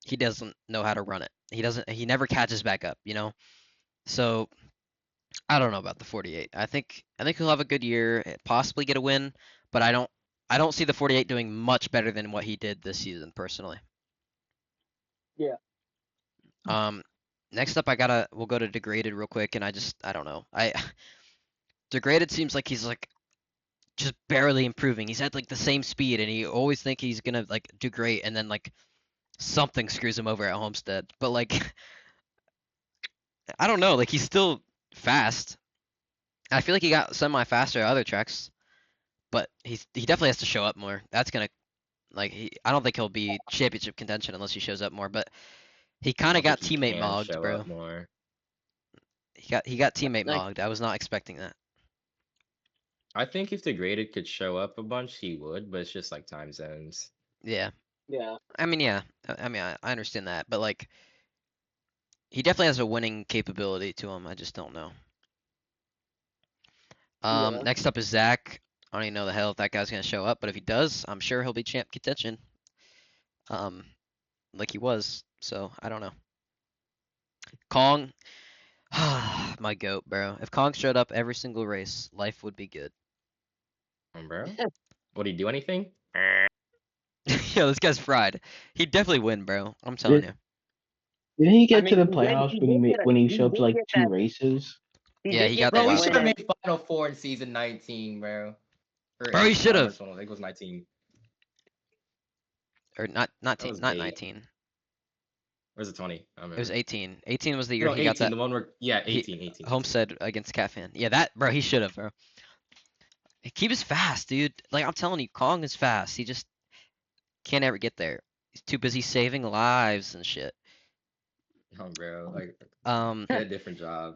[SPEAKER 1] he doesn't know how to run it. He doesn't. He never catches back up. So I don't know about the 48. I think he'll have a good year, possibly get a win, but I don't see the 48 doing much better than what he did this season personally.
[SPEAKER 3] yeah,
[SPEAKER 1] Um, next up we'll go to degraded real quick, and I don't know. I degraded seems like he's like just barely improving. He's at like the same speed, and you always think he's gonna like do great, and then like something screws him over at Homestead. But like I don't know, like he's still fast. I feel like he got semi faster at other tracks, but he definitely has to show up more. That's gonna like I don't think he'll be championship contention unless he shows up more. But he
[SPEAKER 4] I
[SPEAKER 1] kind of
[SPEAKER 4] don't think
[SPEAKER 1] got
[SPEAKER 4] he
[SPEAKER 1] teammate
[SPEAKER 4] can
[SPEAKER 1] mogged,
[SPEAKER 4] show up
[SPEAKER 1] bro.
[SPEAKER 4] more.
[SPEAKER 1] He got teammate
[SPEAKER 3] like
[SPEAKER 1] mogged. I was not expecting that.
[SPEAKER 4] I think if the graded could show up a bunch, he would, but it's just like time zones.
[SPEAKER 1] Yeah,
[SPEAKER 3] yeah,
[SPEAKER 1] I mean yeah, I understand that, but like he definitely has a winning capability to him. I just don't know.
[SPEAKER 3] yeah.
[SPEAKER 1] Next up is Zach. I don't even know the hell if that guy's gonna show up, but if he does, I'm sure he'll be champ contention. Um, like he was. So I don't know. Kong, my goat, bro. If Kong showed up every single race, life would be good.
[SPEAKER 4] Bro. Would he do anything?
[SPEAKER 1] Yo, this guy's fried. He'd definitely win, bro. I'm telling you.
[SPEAKER 2] Didn't he
[SPEAKER 3] I
[SPEAKER 2] get to
[SPEAKER 3] mean,
[SPEAKER 2] the playoffs when he showed up to like 2 races?
[SPEAKER 3] he
[SPEAKER 1] Yeah,
[SPEAKER 3] did
[SPEAKER 1] he
[SPEAKER 3] get
[SPEAKER 1] got there
[SPEAKER 4] Bro,
[SPEAKER 3] that
[SPEAKER 4] we
[SPEAKER 1] last
[SPEAKER 4] should
[SPEAKER 3] win.
[SPEAKER 4] have
[SPEAKER 1] time.
[SPEAKER 4] made Final Four in season 19, bro. Or
[SPEAKER 1] Bro, he
[SPEAKER 4] 18. I
[SPEAKER 1] should
[SPEAKER 4] don't know
[SPEAKER 1] have.
[SPEAKER 4] which one. I think it was 19.
[SPEAKER 1] Or not
[SPEAKER 4] That was
[SPEAKER 1] not
[SPEAKER 4] bait.
[SPEAKER 1] 19.
[SPEAKER 4] Or was it 20? I don't
[SPEAKER 1] It was
[SPEAKER 4] remember.
[SPEAKER 1] 18. 18 was the year
[SPEAKER 4] No,
[SPEAKER 1] he got
[SPEAKER 4] 18.
[SPEAKER 1] that
[SPEAKER 4] The one where, yeah,
[SPEAKER 1] he
[SPEAKER 4] 18, 18, 18.
[SPEAKER 1] Homestead against Catfan. Yeah, that bro, he should have, bro. Keep us fast, dude. Like I'm telling you, Kong is fast. He just can't ever get there. He's too busy saving lives and shit.
[SPEAKER 4] Oh, bro. Like,
[SPEAKER 1] Um.
[SPEAKER 4] get a different job.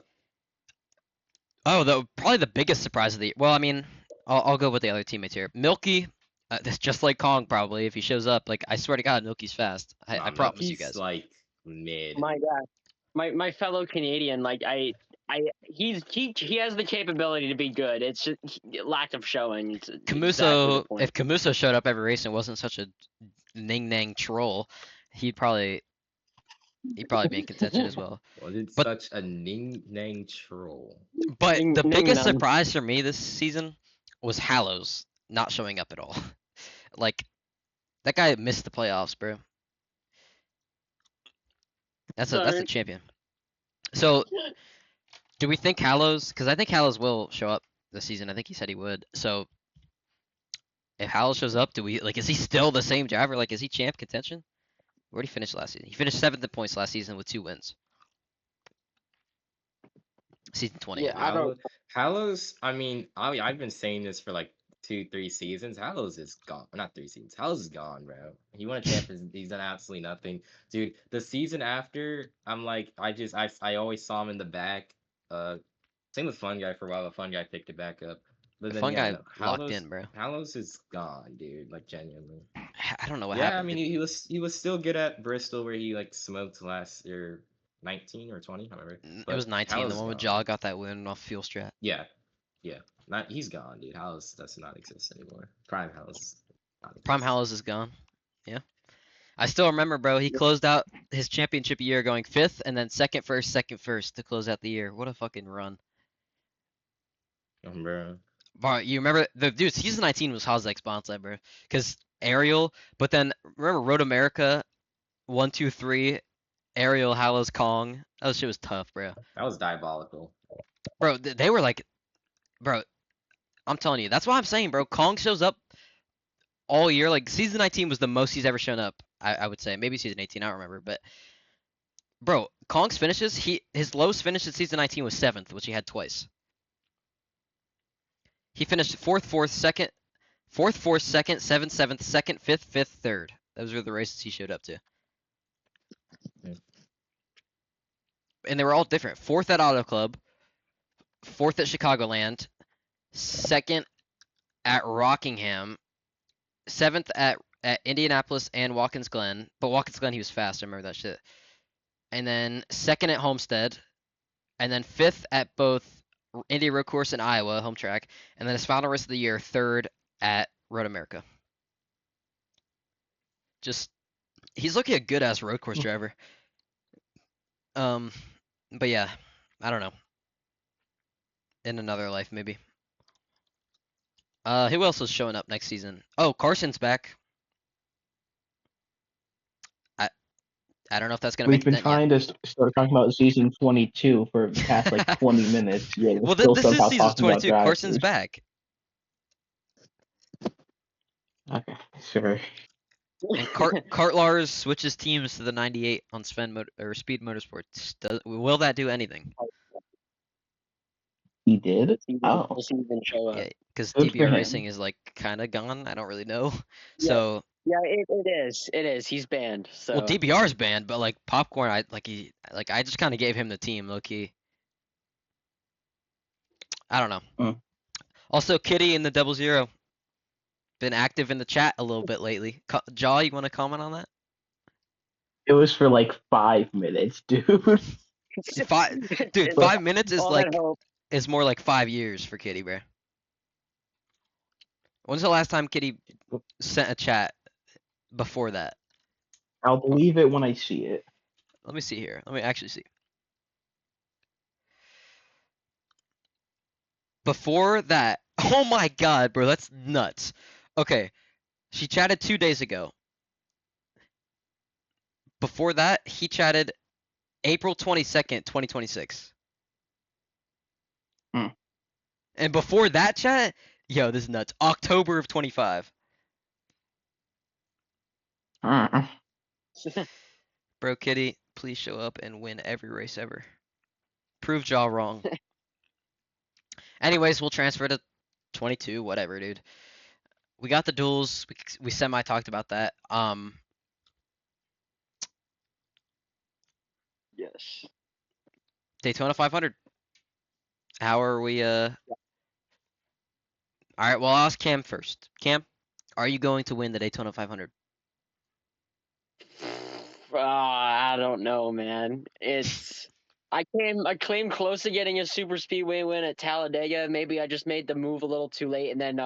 [SPEAKER 1] Oh, probably the biggest surprise of the year. Well, I mean, I'll go with the other teammates here. Milky, that's just like Kong probably. If he shows up, like I swear to God, Milky's fast. I
[SPEAKER 4] Nah,
[SPEAKER 1] promise you
[SPEAKER 4] Milky's
[SPEAKER 1] guys.
[SPEAKER 4] like mid.
[SPEAKER 3] My God, my fellow Canadian, like he has the capability to be good. It's just lack of showing. It's exactly the
[SPEAKER 1] Camuso,
[SPEAKER 3] point.
[SPEAKER 1] if Camuso showed up every race and wasn't such a ning nang troll, he'd probably be in contention as well.
[SPEAKER 4] Was it
[SPEAKER 1] But
[SPEAKER 4] such a ning nang troll?
[SPEAKER 1] but
[SPEAKER 3] Ning
[SPEAKER 1] the biggest
[SPEAKER 3] nang.
[SPEAKER 1] surprise for me this season was Hallows not showing up at all. Like that guy missed the playoffs, bro. That's a
[SPEAKER 3] Sorry.
[SPEAKER 1] champion. So do we think Hallows? Because I think Hallows will show up this season. I think he said he would. So if Hallows shows up, do we like? Is he still the same driver? Like, is he champ contention? Where did he finish last season? He finished 7th in points last season with 2 wins. Season 20,
[SPEAKER 3] Yeah,
[SPEAKER 1] I mean.
[SPEAKER 3] I don't.
[SPEAKER 4] Hallows, I mean, I've been saying this for like 2, 3 seasons. Hallows is gone. Not 3 seasons. Hallows is gone, bro. He won a champions. He's done absolutely nothing, dude. The season after, I'm like, I always saw him in the back. Same with Fun Guy for a while. The Fun Guy picked it back up. But
[SPEAKER 1] The
[SPEAKER 4] then
[SPEAKER 1] fun
[SPEAKER 4] yeah,
[SPEAKER 1] guy
[SPEAKER 4] no,
[SPEAKER 1] locked in, bro.
[SPEAKER 4] Hallows is gone, dude. Like genuinely.
[SPEAKER 1] I don't know what
[SPEAKER 4] Yeah, I
[SPEAKER 1] happened.
[SPEAKER 4] mean he was still good at Bristol where he like smoked last year, 19 or 20, I don't remember.
[SPEAKER 1] It was
[SPEAKER 4] But
[SPEAKER 1] 19, the
[SPEAKER 4] Hallows is
[SPEAKER 1] one with
[SPEAKER 4] gone.
[SPEAKER 1] Jaw got that win off fuel strat.
[SPEAKER 4] Yeah, yeah. Not he's gone, dude. Hallows does not exist anymore. Prime Hallows not
[SPEAKER 1] Prime
[SPEAKER 4] exist.
[SPEAKER 1] Hallows is gone. Yeah. I still remember, bro. He closed out his championship year going 5th and then second first to close out the year. What a fucking run.
[SPEAKER 4] Bro.
[SPEAKER 1] Bro, you remember the dude? Season 19 was Hozek's bonsai, bro. Because Ariel, but then remember Road America, 1, 2, 3, Ariel, Hallows, Kong. That shit was tough, bro.
[SPEAKER 4] That was diabolical.
[SPEAKER 1] Bro, they were like, bro. I'm telling you, that's why I'm saying, bro. Kong shows up all year. Like season 19 was the most he's ever shown up. I would say maybe season 18. I don't remember, but bro, Kong's finishes. His lowest finish in season 19 was 7th, which he had twice. He finished 4th, 4th, 2nd, 4th, 4th, 2nd, 7th, 7th, 2nd, 5th, 5th, 3rd. Those were the races he showed up to.
[SPEAKER 4] Yeah.
[SPEAKER 1] And they were all different. 4th at Auto Club, 4th at Chicagoland, 2nd at Rockingham, 7th at Indianapolis and Watkins Glen. But Watkins Glen, he was fast. I remember that shit. And then 2nd at Homestead. And then 5th at both Indy Road Course and Iowa, home track. And then his final race of the year, 3rd at Road America. Just, he's looking a good ass road course driver. But yeah, I don't know. In another life, maybe. Who else is showing up next season? Oh, Carson's back. I don't know if that's gonna
[SPEAKER 2] We've
[SPEAKER 1] make
[SPEAKER 2] been
[SPEAKER 1] it then yet.
[SPEAKER 2] trying to start talking about season 22 for the past like 20 minutes. Yeah, we're
[SPEAKER 1] Well,
[SPEAKER 2] still
[SPEAKER 1] this is
[SPEAKER 2] somehow
[SPEAKER 1] season
[SPEAKER 2] talking about
[SPEAKER 1] 22. Carson's
[SPEAKER 2] drivers.
[SPEAKER 1] back.
[SPEAKER 2] Okay, sure.
[SPEAKER 1] And Cartlars switches teams to the 98 on Speed Motorsports. Will that do anything?
[SPEAKER 2] He did?
[SPEAKER 3] We'll
[SPEAKER 2] Oh,
[SPEAKER 3] see even show up.
[SPEAKER 1] Yeah, because
[SPEAKER 2] good for
[SPEAKER 1] DBR
[SPEAKER 2] him.
[SPEAKER 1] Racing is like kind of gone. I don't really know.
[SPEAKER 3] Yeah.
[SPEAKER 1] So
[SPEAKER 3] Yeah, it is. It is. He's banned. So
[SPEAKER 1] well, DBR's banned, but like Popcorn, I just kind of gave him the team, low key. I don't know.
[SPEAKER 2] Mm.
[SPEAKER 1] Also, Kitty in the 00 been active in the chat a little bit lately. Jaw, you want to comment on that?
[SPEAKER 2] It was for like 5 minutes, dude.
[SPEAKER 1] 5 minutes is
[SPEAKER 3] all
[SPEAKER 1] like
[SPEAKER 3] that hope.
[SPEAKER 1] is more like 5 years for Kitty, bro. When's the last time Kitty sent a chat before that?
[SPEAKER 2] I'll believe it when I see it.
[SPEAKER 1] Let me see here. Let me actually see. Before that, oh my god, bro, that's nuts. Okay, she chatted 2 days ago. Before that, he chatted April 22nd, 2026.
[SPEAKER 2] Hmm.
[SPEAKER 1] And before that chat, yo, this is nuts. October of 25.
[SPEAKER 2] Mm.
[SPEAKER 1] Bro, Kitty, please show up and win every race ever. Prove Jaw wrong. Anyways, we'll transfer to 22, whatever, dude. We got the duels. We semi talked about that.
[SPEAKER 3] Yes.
[SPEAKER 1] Daytona 500. How are we? All right. Well, I'll ask Cam first. Cam, are you going to win the Daytona 500?
[SPEAKER 3] I don't know, man. I came close to getting a super speedway win at Talladega. Maybe I just made the move a little too late, and then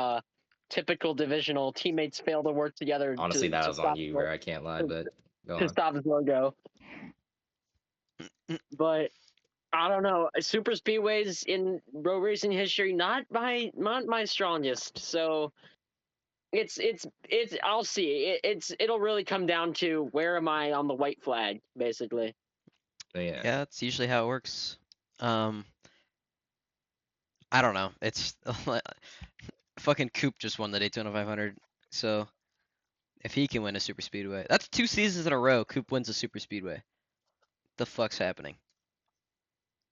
[SPEAKER 3] typical divisional teammates fail to work together
[SPEAKER 4] Honestly, that
[SPEAKER 3] to
[SPEAKER 4] was on
[SPEAKER 3] stop
[SPEAKER 4] you, bro. I can't lie, but go
[SPEAKER 3] to
[SPEAKER 4] on.
[SPEAKER 3] stop his logo.
[SPEAKER 1] Mm,
[SPEAKER 3] But I don't know. Super speedways in road racing history not my strongest. So it's I'll see. It'll really come down to where am I on the white flag, basically.
[SPEAKER 4] Yeah.
[SPEAKER 1] Yeah, that's usually how it works. Um, I don't know. It's fucking Coop just won the Daytona 500, so if he can win a super speedway, that's 2 seasons in a row. Coop wins a super speedway. The fuck's happening?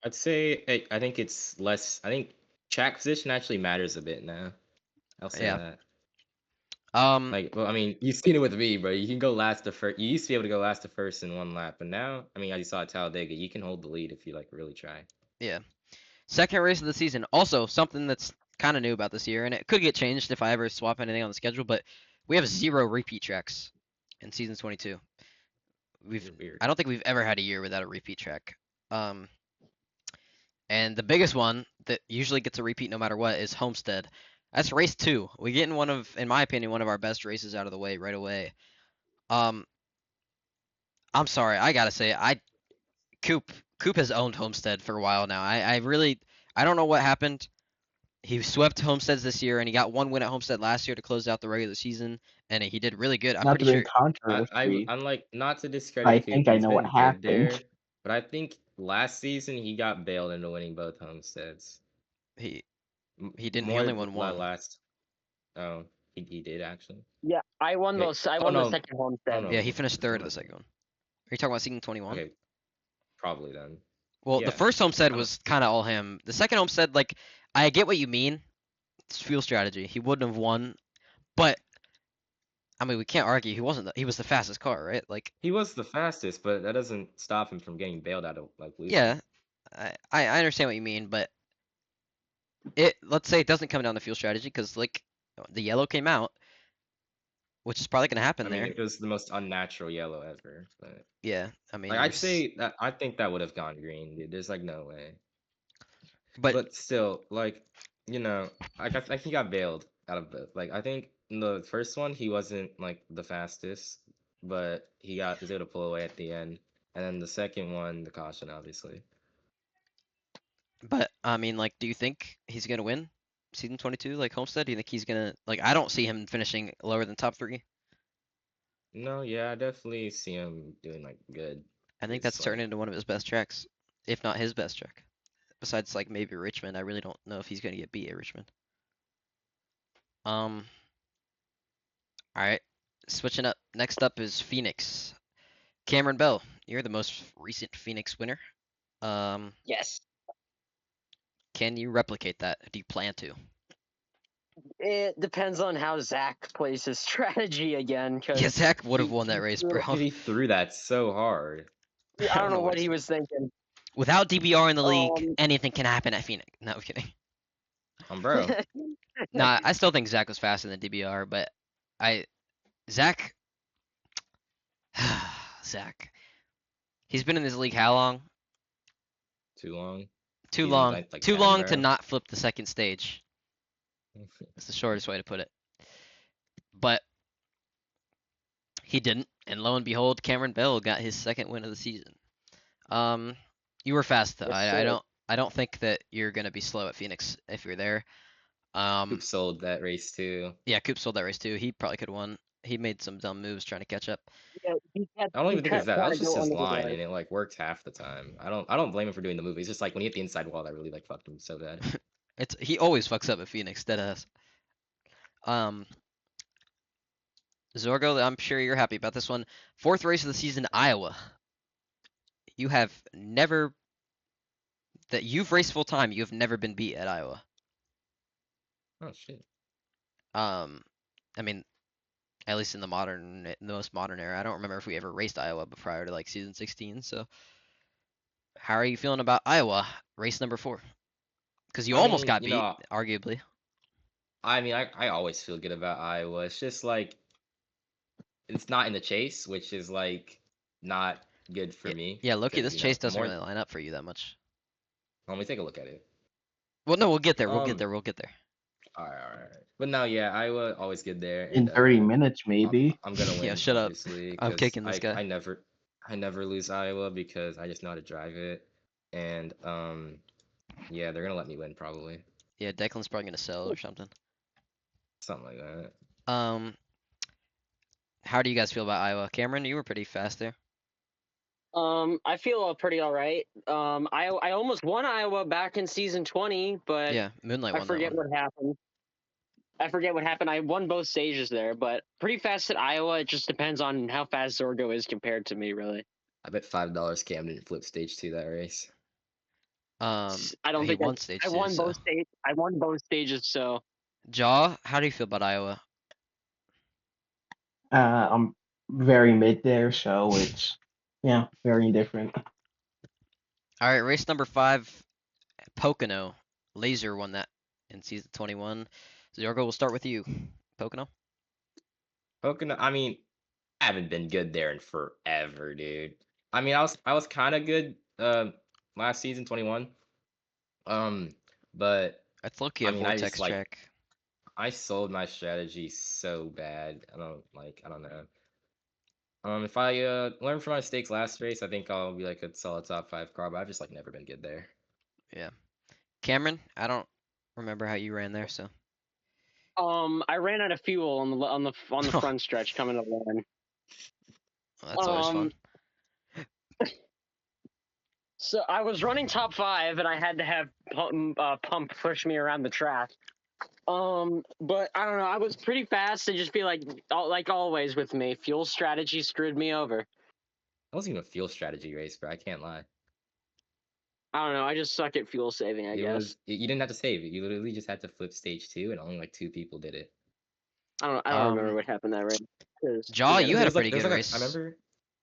[SPEAKER 4] I'd say I think it's less. I think track position actually matters a bit now. I'll say
[SPEAKER 1] Yeah.
[SPEAKER 4] that.
[SPEAKER 1] Um.
[SPEAKER 4] Like, well, I mean, you've seen it with me, bro. You can go last the first. You used to be able to go last the first in one lap, but now, I mean, as you saw at Talladega, you can hold the lead if you like really try.
[SPEAKER 1] Yeah. Second race of the season. Also, something that's kind of new about this year, and it could get changed if I ever swap anything on the schedule. But we have 0 repeat tracks in season 22.
[SPEAKER 4] Weird.
[SPEAKER 1] I don't think we've ever had a year without a repeat track. And the biggest one that usually gets a repeat no matter what is Homestead. That's race 2. We get in my opinion, one of our best races out of the way right away. Um, I'm sorry, I gotta say, Coop Coop has owned Homestead for a while now. I don't know what happened. He swept Homesteads this year, and he got one win at Homestead last year to close out the regular season, and he did really good. I'm
[SPEAKER 2] Not
[SPEAKER 1] pretty
[SPEAKER 2] to bring
[SPEAKER 1] sure.
[SPEAKER 2] controversy,
[SPEAKER 4] I'm like not to
[SPEAKER 2] I
[SPEAKER 4] discredit Coop.
[SPEAKER 2] think I
[SPEAKER 4] He's
[SPEAKER 2] know what
[SPEAKER 4] been good
[SPEAKER 2] happened.
[SPEAKER 4] there, but I think last season he got bailed into winning both homesteads.
[SPEAKER 1] He he didn't. He
[SPEAKER 4] More
[SPEAKER 1] only won one.
[SPEAKER 4] last. Oh, he did actually.
[SPEAKER 3] Yeah, I won
[SPEAKER 4] Okay.
[SPEAKER 3] those. I
[SPEAKER 4] Oh
[SPEAKER 3] won the
[SPEAKER 4] no.
[SPEAKER 3] second
[SPEAKER 4] Oh
[SPEAKER 3] homestead.
[SPEAKER 1] Yeah,
[SPEAKER 4] no.
[SPEAKER 1] he finished
[SPEAKER 4] It's
[SPEAKER 1] third of
[SPEAKER 4] one
[SPEAKER 1] the
[SPEAKER 4] of them.
[SPEAKER 1] second one. Are you talking about season 21?
[SPEAKER 4] Okay, probably then.
[SPEAKER 1] Well, the
[SPEAKER 4] Yeah.
[SPEAKER 1] first Homestead
[SPEAKER 4] I don't.
[SPEAKER 1] was kind of all him. The second Homestead, like, I get what you mean. It's fuel strategy. He wouldn't have won, but I mean, we can't argue. He was the fastest car, right? Like,
[SPEAKER 4] He was the fastest, but that doesn't stop him from getting bailed out of like
[SPEAKER 1] yeah,
[SPEAKER 4] losing.
[SPEAKER 1] I understand what you mean, but let's say it doesn't come down to fuel strategy because like the yellow came out, which is probably gonna
[SPEAKER 4] I
[SPEAKER 1] happen
[SPEAKER 4] mean,
[SPEAKER 1] there.
[SPEAKER 4] it was the most unnatural yellow ever. But
[SPEAKER 1] Yeah, I mean,
[SPEAKER 4] like I'd say that I think that would have gone green, dude. There's like no way.
[SPEAKER 1] but
[SPEAKER 4] But still, like, I think he got bailed out of both. Like, I think in the first one he wasn't like the fastest, but was able to pull away at the end. And then the second one, the caution, obviously.
[SPEAKER 1] I mean, like, do you think he's gonna win season 22, like Homestead? Do you think he's gonna like? I don't see him finishing lower than top 3.
[SPEAKER 4] No, yeah, I definitely see him doing like good.
[SPEAKER 1] I think that's
[SPEAKER 4] It's
[SPEAKER 1] turned
[SPEAKER 4] like
[SPEAKER 1] into one of his best tracks, if not his best track. Besides, like maybe Richmond, I really don't know if he's gonna get beat at Richmond. Um, all right, switching up. Next up is Phoenix. Cameron Bell, you're the most recent Phoenix winner. Um,
[SPEAKER 3] Yes.
[SPEAKER 1] can you replicate that? Do you plan to?
[SPEAKER 3] It depends on how Zach plays his strategy again,
[SPEAKER 1] Yeah,
[SPEAKER 3] because
[SPEAKER 1] Zach would have won that
[SPEAKER 3] he
[SPEAKER 1] race,
[SPEAKER 3] threw,
[SPEAKER 1] bro.
[SPEAKER 4] dude, he threw that so hard.
[SPEAKER 1] I
[SPEAKER 3] I
[SPEAKER 1] don't
[SPEAKER 3] don't
[SPEAKER 1] know
[SPEAKER 3] know
[SPEAKER 1] what
[SPEAKER 3] what
[SPEAKER 1] he's
[SPEAKER 3] he
[SPEAKER 1] thinking.
[SPEAKER 3] was thinking.
[SPEAKER 1] Without DBR in the league,
[SPEAKER 3] Um,
[SPEAKER 1] anything can happen at Phoenix. No, I'm kidding.
[SPEAKER 4] Bro.
[SPEAKER 1] Nah, I still think Zach was faster than DBR, but I Zach Zach. He's been in this league how long?
[SPEAKER 4] Too long.
[SPEAKER 1] Too
[SPEAKER 4] Seasons
[SPEAKER 1] long.
[SPEAKER 4] like
[SPEAKER 1] Too
[SPEAKER 4] 10,
[SPEAKER 1] long to
[SPEAKER 4] bro.
[SPEAKER 1] not flip the second stage. That's the shortest way to put it. But he didn't, and lo and behold, Cameron Bell got his second win of the season. Um, you were fast though.
[SPEAKER 3] yes,
[SPEAKER 1] I
[SPEAKER 3] sir.
[SPEAKER 1] don't think that you're gonna be slow at Phoenix if you're there.
[SPEAKER 4] Coop sold that race too.
[SPEAKER 1] Yeah, Coop sold that race too. He probably could have won. He made some dumb moves trying to catch up.
[SPEAKER 3] Yeah,
[SPEAKER 4] I don't
[SPEAKER 3] he
[SPEAKER 4] even think it was
[SPEAKER 3] kept
[SPEAKER 4] that. That
[SPEAKER 3] trying
[SPEAKER 4] was
[SPEAKER 3] to
[SPEAKER 4] just
[SPEAKER 3] go
[SPEAKER 4] his
[SPEAKER 3] under the
[SPEAKER 4] line,
[SPEAKER 3] guard.
[SPEAKER 4] and it like worked half the time. I don't blame him for doing the move. It's just like when he hit the inside wall, that really like fucked him so bad.
[SPEAKER 1] He always fucks up at Phoenix, dead ass. Zorgo, I'm sure you're happy about this one. Fourth race of the season, Iowa. You have never that you've raced full time. You have never been beat at Iowa.
[SPEAKER 4] Oh shit.
[SPEAKER 1] Um, I mean, at least in the most modern era. I don't remember if we ever raced Iowa, but prior to like season 16. So, how are you feeling about Iowa race number 4? Because you
[SPEAKER 4] I
[SPEAKER 1] almost
[SPEAKER 4] mean,
[SPEAKER 1] got beat, arguably.
[SPEAKER 4] I always feel good about Iowa. It's just like it's not in the chase, which is like not good for
[SPEAKER 1] Yeah,
[SPEAKER 4] me
[SPEAKER 1] yeah, Loki,
[SPEAKER 4] because
[SPEAKER 1] this chase doesn't
[SPEAKER 4] more.
[SPEAKER 1] really line up for you that much.
[SPEAKER 4] Let me take a look at it.
[SPEAKER 1] Well, no, we'll get there. We'll get
[SPEAKER 4] Um,
[SPEAKER 1] there. We'll get there.
[SPEAKER 4] all right. But no, yeah, Iowa always good there,
[SPEAKER 2] In
[SPEAKER 4] and
[SPEAKER 2] 30 minutes, maybe.
[SPEAKER 4] I'm gonna
[SPEAKER 1] Yeah,
[SPEAKER 4] win
[SPEAKER 1] shut up.
[SPEAKER 4] obviously
[SPEAKER 1] I'm
[SPEAKER 4] because
[SPEAKER 1] kicking this guy.
[SPEAKER 4] I never lose Iowa because I just know how to drive it, and yeah, they're gonna let me win probably
[SPEAKER 1] Yeah, Declan's probably gonna sell or something.
[SPEAKER 4] something like that.
[SPEAKER 1] Um, how do you guys feel about Iowa? Cameron, you were pretty fast there.
[SPEAKER 3] I feel pretty all right. I almost won Iowa back in season 20, but
[SPEAKER 1] Yeah, Moonlight
[SPEAKER 3] I
[SPEAKER 1] won that
[SPEAKER 3] forget
[SPEAKER 1] one.
[SPEAKER 3] what happened. I forget what happened. I won both stages there, but pretty fast at Iowa. It just depends on how fast Zorgo is compared to me, really.
[SPEAKER 4] I bet $5 Cam didn't flip stage 2 that race.
[SPEAKER 3] I don't
[SPEAKER 1] He
[SPEAKER 3] think
[SPEAKER 1] won stage
[SPEAKER 3] I
[SPEAKER 1] 2,
[SPEAKER 3] won
[SPEAKER 1] so.
[SPEAKER 3] both stages. I won both stages, so
[SPEAKER 1] Jaw, how do you feel about Iowa?
[SPEAKER 2] I'm very mid there, so it's very indifferent.
[SPEAKER 1] All right, race number 5, Pocono. Laser won that in season 21. Zorgo, we'll start with you. Pocono?
[SPEAKER 4] Pocono, I mean, I haven't been good there in forever, dude. I mean, I was kind of good last season 21. Um, but
[SPEAKER 1] That's low-key
[SPEAKER 4] I
[SPEAKER 1] a
[SPEAKER 4] mean,
[SPEAKER 1] vortex track.
[SPEAKER 4] I sold my strategy so bad. I don't know. If I learn from my mistakes last race, I think I'll be like a solid top 5 car, but I've just like never been good there.
[SPEAKER 1] Yeah. Cameron, I don't remember how you ran there, so.
[SPEAKER 3] I ran out of fuel on the front stretch coming to one.
[SPEAKER 1] That's always fun.
[SPEAKER 3] So I was running top 5, and I had to have pump push me around the track. But I don't know. I was pretty fast. I just feel like always with me, fuel strategy screwed me over.
[SPEAKER 4] It wasn't even a fuel strategy race, bro. I can't lie.
[SPEAKER 3] I don't know. I just suck at fuel saving, I guess.
[SPEAKER 4] You didn't have to save it. You literally just had to flip stage 2, and only like 2 people did it.
[SPEAKER 3] I don't remember what happened that race.
[SPEAKER 1] Jaw, you had a
[SPEAKER 4] There
[SPEAKER 1] pretty
[SPEAKER 4] was
[SPEAKER 1] good
[SPEAKER 4] like
[SPEAKER 1] race.
[SPEAKER 4] I remember.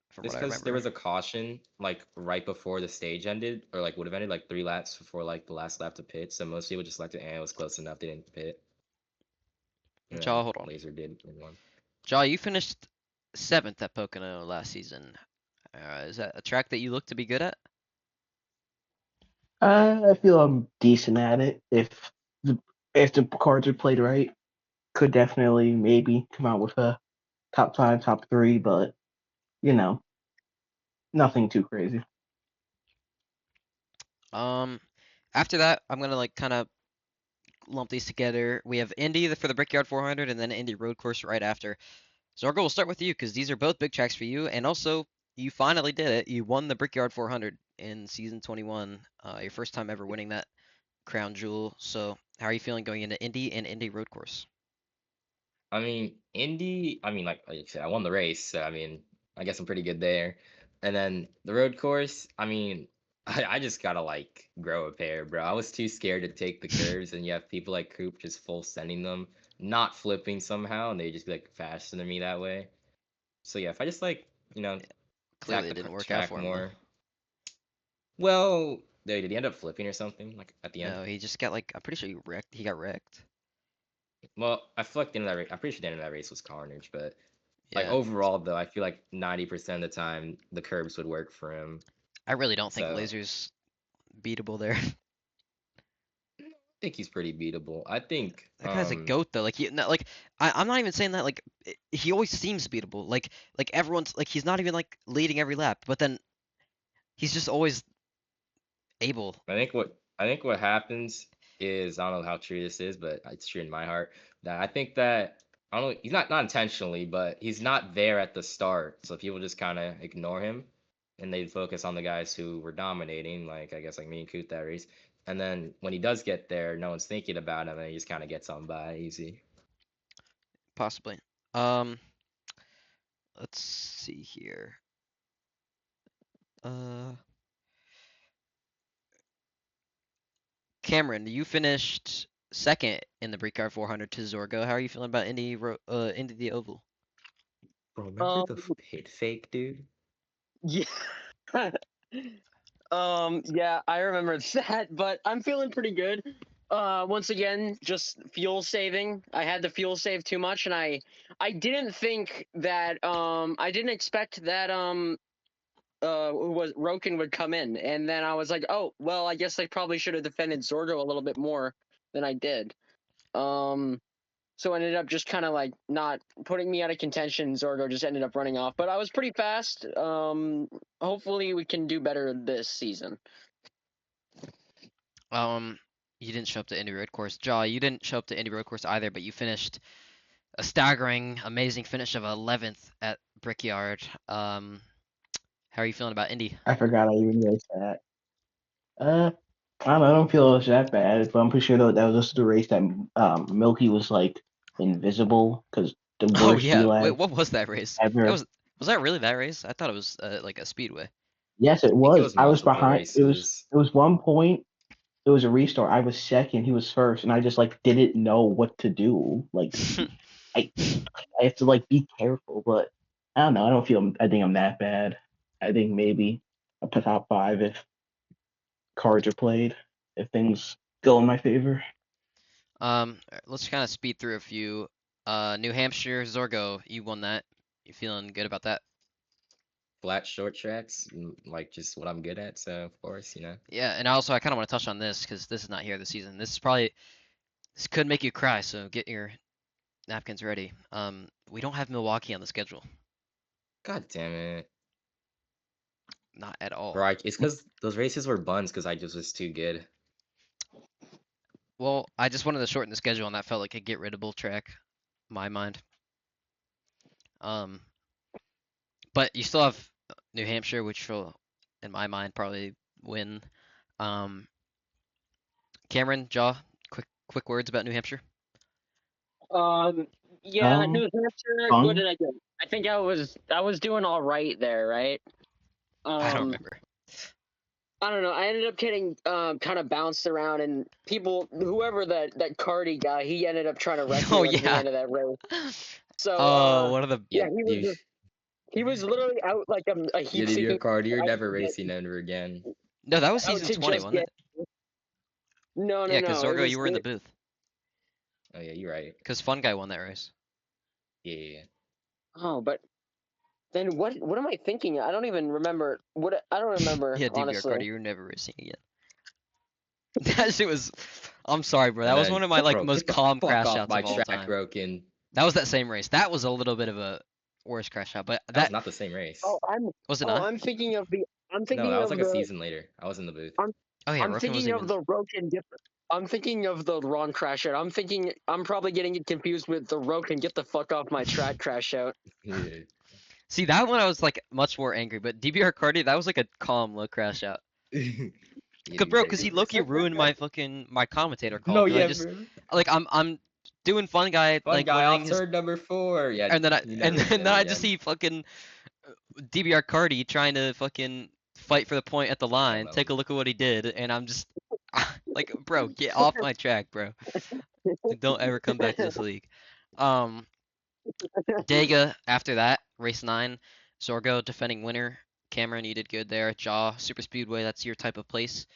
[SPEAKER 1] From
[SPEAKER 4] It's
[SPEAKER 1] what I
[SPEAKER 4] because there
[SPEAKER 1] remember.
[SPEAKER 4] was a caution like right before the stage ended, or like would have ended like 3 laps before like the last lap to pit. So most people just left it, and it was close enough. They didn't pit. And
[SPEAKER 1] Jaw,
[SPEAKER 4] then
[SPEAKER 1] hold on.
[SPEAKER 4] Laser did and won.
[SPEAKER 1] Jaw, you finished 7th at Pocono last season. Is that a track that you look to be good at?
[SPEAKER 2] I feel I'm decent at it. If the cards are played right, could definitely maybe come out with a top 5, top 3, but you know, nothing too crazy.
[SPEAKER 1] After that, I'm gonna like kind of lump these together. We have Indy for the Brickyard 400, and then Indy Road Course right after. Zorgo, we'll start with you because these are both big tracks for you, and also you finally did it. You won the Brickyard 400 in season 21, your first time ever winning that crown jewel. So, how are you feeling going into Indy and Indy Road Course?
[SPEAKER 4] I mean, Indy. I mean, like I said, I won the race. So I mean, I guess I'm pretty good there. And then the road course. I mean, I just gotta like grow a pair, bro. I was too scared to take the curves, and you have people like Coop just full sending them, not flipping somehow, and they just be like faster than me that way. So yeah, if I just like attack
[SPEAKER 1] Clearly, it
[SPEAKER 4] the
[SPEAKER 1] didn't work out
[SPEAKER 4] track
[SPEAKER 1] for him though.
[SPEAKER 4] more. Well, did he end up flipping or something like at the end?
[SPEAKER 1] No, he just got like I'm pretty sure he got wrecked.
[SPEAKER 4] Well, I feel like the end of that race. I'm pretty sure the end of that race was carnage, but like
[SPEAKER 1] Yeah,
[SPEAKER 4] overall though, I feel like 90% of the time the curbs would work for him.
[SPEAKER 1] I really don't think
[SPEAKER 4] So
[SPEAKER 1] Laser's beatable there.
[SPEAKER 4] I think he's pretty beatable. I think
[SPEAKER 1] That guy's a goat though. Like I'm not even saying that like he always seems beatable. Like everyone's like he's not even like leading every lap, but then he's just always able.
[SPEAKER 4] I think what happens is, I don't know how true this is, but it's true in my heart, that I think that, I don't know, he's not intentionally, but he's not there at the start. So people just kind of ignore him and they focus on the guys who were dominating, like I guess like me and Coot that race. And then when he does get there, no one's thinking about him and he just kind of gets on by easy.
[SPEAKER 1] Possibly. Um, let's see here. Uh, Cameron, you finished second in the Brickyard 400 to Zorgo. How are you feeling about Indy the Oval?
[SPEAKER 4] Bro, remember the
[SPEAKER 3] Um,
[SPEAKER 4] pit fake, dude?
[SPEAKER 3] yeah. Yeah, I remember that, but I'm feeling pretty good. Once again, just fuel saving. I had the fuel save too much, and I didn't think that I didn't expect that was Roken would come in, and then I was like, oh well, I guess I probably should have defended Zorgo a little bit more than I did. Um, so ended up just kind of like not putting me out of contention. Zorgo just ended up running off, but I was pretty fast. Hopefully we can do better this season.
[SPEAKER 1] You didn't show up to Indy Road Course. Jaw, you didn't show up to Indy Road Course either, but you finished a staggering, amazing finish of 11th at Brickyard. How are you feeling about Indy?
[SPEAKER 2] I forgot I even raced that. I don't know. I don't feel it was that bad, but I'm pretty sure that was just the race that Milky was like invisible because the
[SPEAKER 1] Oh
[SPEAKER 2] worst
[SPEAKER 1] yeah, wait,
[SPEAKER 2] DLAG
[SPEAKER 1] what was that race? That
[SPEAKER 2] ever.
[SPEAKER 1] was that really that race? I thought it was like a speedway.
[SPEAKER 2] Yes, it
[SPEAKER 4] I think it
[SPEAKER 2] was.
[SPEAKER 4] was
[SPEAKER 2] I was
[SPEAKER 4] multiple
[SPEAKER 2] behind.
[SPEAKER 4] races.
[SPEAKER 2] It was one point. It was a restart. I was second. He was first, and I just like didn't know what to do. Like I, I have to like be careful, but I don't know. I don't feel. I think I'm that bad. I think maybe a top five if cards are played. If things go in my favor.
[SPEAKER 1] Let's kind of speed through a few. New Hampshire, Zorgo, you won that. You feeling good about that?
[SPEAKER 4] Flat short tracks, like just what I'm good at, so of course,
[SPEAKER 1] Yeah, and also I kind of want to touch on this because this is not here this season. This could make you cry, so get your napkins ready. We don't have Milwaukee on the schedule,
[SPEAKER 4] God damn it.
[SPEAKER 1] not at all.
[SPEAKER 4] Bro, it's because those races were buns because I just was too good.
[SPEAKER 1] Well, I just wanted to shorten the schedule, and that felt like a get riddable track, my mind. Um, but you still have New Hampshire, which will, in my mind, probably win. Um, Cameron, Jaw, quick words about New Hampshire.
[SPEAKER 3] Um, yeah,
[SPEAKER 2] Um,
[SPEAKER 3] New Hampshire. What
[SPEAKER 2] fun.
[SPEAKER 3] did I do? I think I was doing all right there, right?
[SPEAKER 1] I don't
[SPEAKER 3] Um,
[SPEAKER 1] remember.
[SPEAKER 3] I don't know. I ended up getting kind of bounced around, and whoever that Cardi guy, he ended up trying to wreck
[SPEAKER 1] Oh
[SPEAKER 3] me at the
[SPEAKER 1] yeah.
[SPEAKER 3] end of that race. So
[SPEAKER 1] Oh, one of the
[SPEAKER 4] Yeah,
[SPEAKER 3] yeah,
[SPEAKER 4] you,
[SPEAKER 3] he was literally out like a
[SPEAKER 4] you
[SPEAKER 3] heat
[SPEAKER 4] did your
[SPEAKER 3] seeking
[SPEAKER 4] card. You're
[SPEAKER 3] out
[SPEAKER 4] never
[SPEAKER 3] to get
[SPEAKER 4] racing ever again.
[SPEAKER 1] no, that was
[SPEAKER 3] out
[SPEAKER 1] season
[SPEAKER 3] to
[SPEAKER 1] 20,
[SPEAKER 3] just
[SPEAKER 1] wasn't
[SPEAKER 3] get.
[SPEAKER 1] it?
[SPEAKER 3] No,
[SPEAKER 1] Yeah, because
[SPEAKER 3] no. It
[SPEAKER 1] Zorgo,
[SPEAKER 3] was
[SPEAKER 1] you were in the booth.
[SPEAKER 4] Oh yeah, you're right.
[SPEAKER 1] Because Fun Guy won that race.
[SPEAKER 4] Yeah.
[SPEAKER 3] oh, but then what am I thinking? I don't even remember. I don't remember
[SPEAKER 1] Yeah, DVR
[SPEAKER 3] honestly.
[SPEAKER 1] Cardi, you're never racing again. That shit was. I'm sorry, bro.
[SPEAKER 4] And
[SPEAKER 1] That was
[SPEAKER 4] then,
[SPEAKER 1] one of my like
[SPEAKER 4] bro,
[SPEAKER 1] most
[SPEAKER 4] get the
[SPEAKER 1] calm
[SPEAKER 4] fuck
[SPEAKER 1] crash
[SPEAKER 4] off
[SPEAKER 1] outs
[SPEAKER 4] my
[SPEAKER 1] of all
[SPEAKER 4] track,
[SPEAKER 1] time.
[SPEAKER 4] Broken.
[SPEAKER 1] That was that same race. That was a little bit of a worse crash out, but
[SPEAKER 4] That was
[SPEAKER 1] that
[SPEAKER 4] not the same race.
[SPEAKER 3] Oh, I'm
[SPEAKER 1] was it
[SPEAKER 3] oh
[SPEAKER 1] not?
[SPEAKER 3] I'm thinking of the I'm
[SPEAKER 4] No, that
[SPEAKER 3] thinking
[SPEAKER 4] was
[SPEAKER 3] of
[SPEAKER 4] like a
[SPEAKER 3] the
[SPEAKER 4] season later. I was in the booth.
[SPEAKER 3] I'm
[SPEAKER 1] Oh yeah,
[SPEAKER 3] I'm
[SPEAKER 1] Roken
[SPEAKER 3] thinking
[SPEAKER 1] wasn't
[SPEAKER 3] of
[SPEAKER 1] even.
[SPEAKER 3] the Roken different. I'm thinking of the wrong crash out. I'm probably getting it confused with the Roken get the fuck off my track crash out.
[SPEAKER 4] Yeah.
[SPEAKER 1] See, that one I was like much more angry, but DBR Cardi, that was like a calm low crash out.
[SPEAKER 4] Yeah,
[SPEAKER 1] Cause bro,
[SPEAKER 4] DVR
[SPEAKER 1] cause he
[SPEAKER 4] did
[SPEAKER 1] Loki
[SPEAKER 4] worse.
[SPEAKER 1] ruined my commentator call.
[SPEAKER 4] No,
[SPEAKER 1] Cause I
[SPEAKER 4] yeah,
[SPEAKER 1] just
[SPEAKER 4] bro.
[SPEAKER 1] like I'm doing Fun Guy
[SPEAKER 4] Fun
[SPEAKER 1] like
[SPEAKER 4] guy
[SPEAKER 1] learning
[SPEAKER 4] off
[SPEAKER 1] his,
[SPEAKER 4] turn number 4. Yeah,
[SPEAKER 1] and then I
[SPEAKER 4] you
[SPEAKER 1] and
[SPEAKER 4] never
[SPEAKER 1] then
[SPEAKER 4] win
[SPEAKER 1] I just
[SPEAKER 4] again.
[SPEAKER 1] see fucking DBR Cardi trying to fucking fight for the point at the line.
[SPEAKER 4] Ammo.
[SPEAKER 1] Take a look at what he did, and I'm just like, bro, get off my track, bro. Like, don't ever come back to this league. Um, Dega after that, race 9, Zorgo defending winner. Cameron, you did good there. Jaw, Super Speedway, that's your type of place.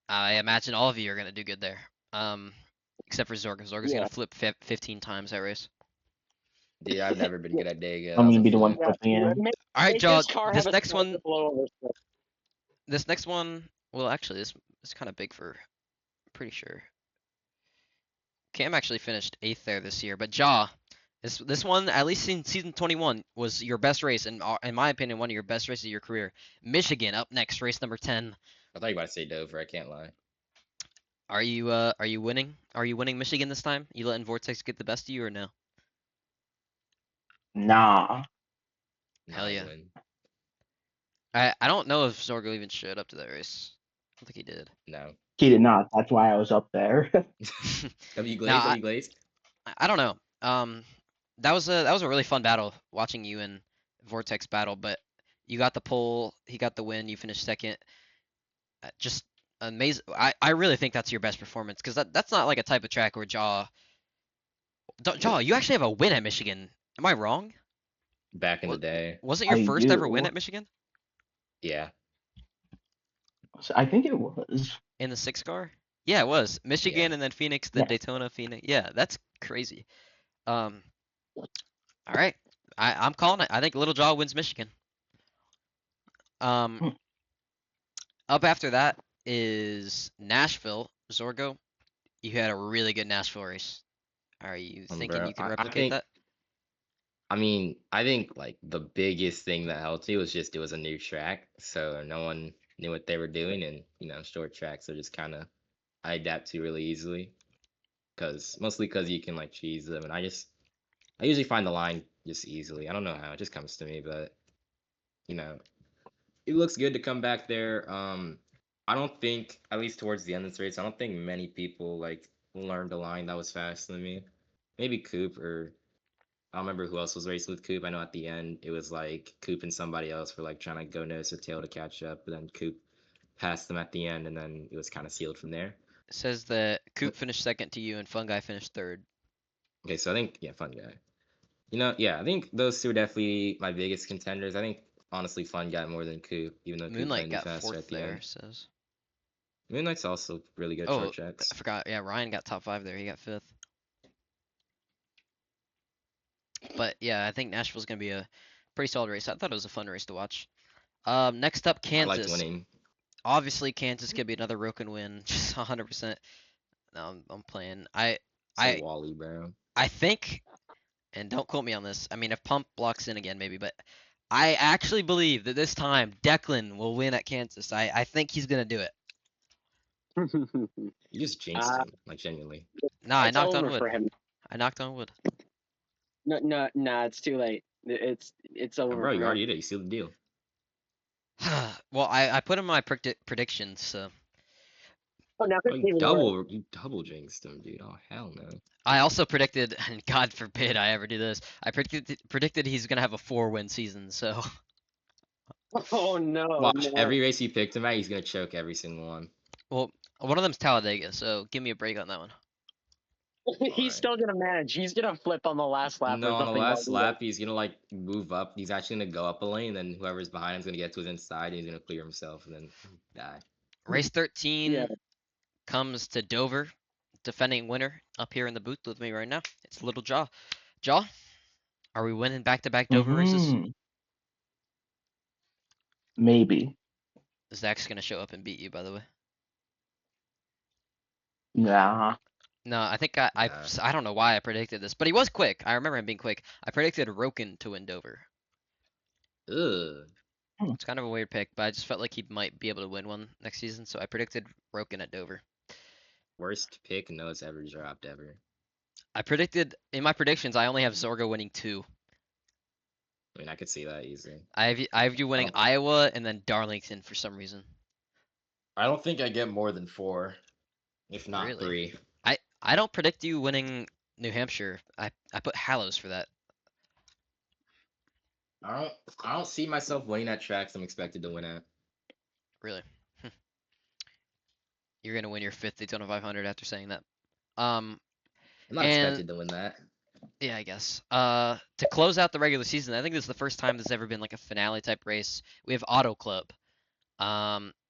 [SPEAKER 1] I imagine all of you are gonna do good there. Except for Zorgo. Zorgo's
[SPEAKER 3] Yeah,
[SPEAKER 1] gonna flip 15 times that race.
[SPEAKER 4] Dude, I've never been
[SPEAKER 3] yeah,
[SPEAKER 4] good at Dega. That
[SPEAKER 2] I'm
[SPEAKER 4] was
[SPEAKER 2] gonna
[SPEAKER 4] a
[SPEAKER 2] be the one
[SPEAKER 4] fluke.
[SPEAKER 3] yeah.
[SPEAKER 2] flipping in.
[SPEAKER 1] All right,
[SPEAKER 3] Make
[SPEAKER 1] Jaw.
[SPEAKER 3] this car have
[SPEAKER 1] This
[SPEAKER 3] a
[SPEAKER 1] next
[SPEAKER 3] spot
[SPEAKER 1] one.
[SPEAKER 3] to blow over.
[SPEAKER 1] This next one. Well, actually, this is kind of big for. Pretty sure. Cam actually finished 8th there this year, but Jaw. This one, at least in season 21, was your best race, and in my opinion, one of your best races of your career. Michigan up next, race number 10.
[SPEAKER 4] I thought you were about to say Dover. I can't lie.
[SPEAKER 1] Are you winning? Are you winning Michigan this time? You letting Vortex get the best of you or no?
[SPEAKER 2] Nah.
[SPEAKER 4] No,
[SPEAKER 1] Hell
[SPEAKER 4] I
[SPEAKER 1] yeah.
[SPEAKER 4] win.
[SPEAKER 1] I don't know if Zorgo even showed up to that race. I don't think he did.
[SPEAKER 4] No.
[SPEAKER 2] He did not. That's why I was up there.
[SPEAKER 4] W
[SPEAKER 1] Now
[SPEAKER 4] Glaze, W Glaze.
[SPEAKER 1] I don't know. That was a really fun battle watching you and Vortex battle, but you got the pole, he got the win, you finished second. Just amazing. I really think that's your best performance because that's not like a type of track where Jaw, you actually have a win at Michigan. Am I wrong?
[SPEAKER 4] Back in the
[SPEAKER 1] Wa-
[SPEAKER 4] day.
[SPEAKER 1] Wasn't your
[SPEAKER 2] I
[SPEAKER 1] first ever win
[SPEAKER 2] do.
[SPEAKER 1] at Michigan
[SPEAKER 4] Yeah.
[SPEAKER 2] I think it was.
[SPEAKER 1] in the six car? Yeah, it was
[SPEAKER 4] Yeah.
[SPEAKER 1] Michigan and then Phoenix, then
[SPEAKER 2] Yeah.
[SPEAKER 1] Daytona, Phoenix. Yeah, that's crazy. Um, all right, I'm calling it. I think Little Jaw wins Michigan. Um,
[SPEAKER 2] Hmm.
[SPEAKER 1] Up after that is Nashville. Zorgo, you had a really good Nashville race. Are you thinking
[SPEAKER 4] Bro.
[SPEAKER 1] you can
[SPEAKER 4] I
[SPEAKER 1] replicate
[SPEAKER 4] think
[SPEAKER 1] that?
[SPEAKER 4] I think like the biggest thing that helped me was just it was a new track, so no one knew what they were doing, and short tracks are just kind of I adapt to really easily, mostly because you can like cheese them, and I usually find the line just easily. I don't know how, it just comes to me, but you know it looks good to come back there. I don't think, at least towards the end of this race, I don't think many people like learned a line that was faster than me. Maybe Coop, or I don't remember who else was racing with Coop. I know at the end it was like Coop and somebody else were like trying to go nose to tail to catch up, but then Coop passed them at the end, and then it was kind of sealed from there.
[SPEAKER 1] It says that Coop
[SPEAKER 4] But
[SPEAKER 1] finished second to you and Fungi finished third.
[SPEAKER 4] okay, so I think, yeah, Fun Guy. Yeah, I think those two are definitely my biggest contenders. I think honestly Fun Guy more than Coop, even though Coop
[SPEAKER 1] Moonlight
[SPEAKER 4] landed
[SPEAKER 1] got
[SPEAKER 4] faster
[SPEAKER 1] fourth
[SPEAKER 4] at the
[SPEAKER 1] there,
[SPEAKER 4] end.
[SPEAKER 1] says.
[SPEAKER 4] Moonlight's also really good at
[SPEAKER 1] Oh,
[SPEAKER 4] short tracks.
[SPEAKER 1] I forgot. Yeah, Ryan got top five there. He got fifth. But yeah, I think Nashville's gonna be a pretty solid race. I thought it was a fun race to watch. Next up,
[SPEAKER 4] I liked
[SPEAKER 1] Kansas.
[SPEAKER 4] winning.
[SPEAKER 1] Obviously, Kansas could be another Roken win, just 100%. No, I'm playing.
[SPEAKER 4] So
[SPEAKER 1] I,
[SPEAKER 4] Wally, bro.
[SPEAKER 1] I think, and don't quote me on this. I mean, if Pump blocks in again, maybe, but I actually believe that this time Declan will win at Kansas. I think he's gonna do it.
[SPEAKER 4] You just jinxed
[SPEAKER 3] uh,
[SPEAKER 4] him, like genuinely.
[SPEAKER 1] Nah, I
[SPEAKER 3] it's
[SPEAKER 1] knocked on
[SPEAKER 3] over
[SPEAKER 1] wood.
[SPEAKER 3] for him.
[SPEAKER 1] I knocked on wood.
[SPEAKER 3] No, no, it's too late. It's over
[SPEAKER 4] Bro,
[SPEAKER 3] for
[SPEAKER 4] you
[SPEAKER 3] him.
[SPEAKER 4] already did it. You sealed the deal.
[SPEAKER 1] Well, I put in my predictions, so
[SPEAKER 3] Oh, now
[SPEAKER 4] Oh,
[SPEAKER 3] it's even worse.
[SPEAKER 4] you double jinxed him, dude. Oh hell no.
[SPEAKER 1] I also predicted, and God forbid I ever do this. I predicted he's gonna have a 4-win season. So,
[SPEAKER 3] Oh no,
[SPEAKER 4] Watch,
[SPEAKER 3] no.
[SPEAKER 4] every race you picked him at, he's gonna choke every single one.
[SPEAKER 1] well, one of them's Talladega. So give me a break on that one.
[SPEAKER 3] He's
[SPEAKER 4] Alright.
[SPEAKER 3] still gonna manage. He's gonna flip on the last lap
[SPEAKER 4] No,
[SPEAKER 3] or
[SPEAKER 4] on the
[SPEAKER 3] something like
[SPEAKER 4] last
[SPEAKER 3] that.
[SPEAKER 4] lap, he's gonna like move up. He's actually gonna go up a lane, then whoever's behind him's gonna get to his inside, and he's gonna clear himself, and then die.
[SPEAKER 1] Race
[SPEAKER 3] Yeah.
[SPEAKER 1] 13 comes to Dover. Defending winner up here in the booth with me right now. It's Little Jaw. Jaw, are we winning back-to-back Dover races?
[SPEAKER 2] Hmm. Maybe.
[SPEAKER 1] Zach's gonna show up and beat you, by the way.
[SPEAKER 2] Nah.
[SPEAKER 1] No, I think I
[SPEAKER 4] Nah.
[SPEAKER 1] I don't know why I predicted this, but he was quick. I remember him being quick. I predicted Roken to win Dover.
[SPEAKER 4] Ugh.
[SPEAKER 2] Hmm.
[SPEAKER 1] It's kind of a weird pick, but I just felt like he might be able to win one next season, so I predicted Roken at Dover.
[SPEAKER 4] Worst pick Noah's ever dropped ever.
[SPEAKER 1] I predicted in my predictions I only have Zorgo winning 2.
[SPEAKER 4] I mean, I could see that easily.
[SPEAKER 1] I have you winning Iowa and then Darlington for some reason.
[SPEAKER 4] I don't think I get more than 4, if not
[SPEAKER 1] Really?
[SPEAKER 4] 3.
[SPEAKER 1] I don't predict you winning New Hampshire. I put Hallows for that.
[SPEAKER 4] I don't see myself winning at tracks I'm expected to win at.
[SPEAKER 1] Really. You're gonna win your 5th Daytona 500 after saying that. Um,
[SPEAKER 4] I'm not
[SPEAKER 1] and
[SPEAKER 4] expected to win that.
[SPEAKER 1] yeah, I guess. To close out the regular season, I think this is the first time there's ever been like a finale type race. We have Auto Club.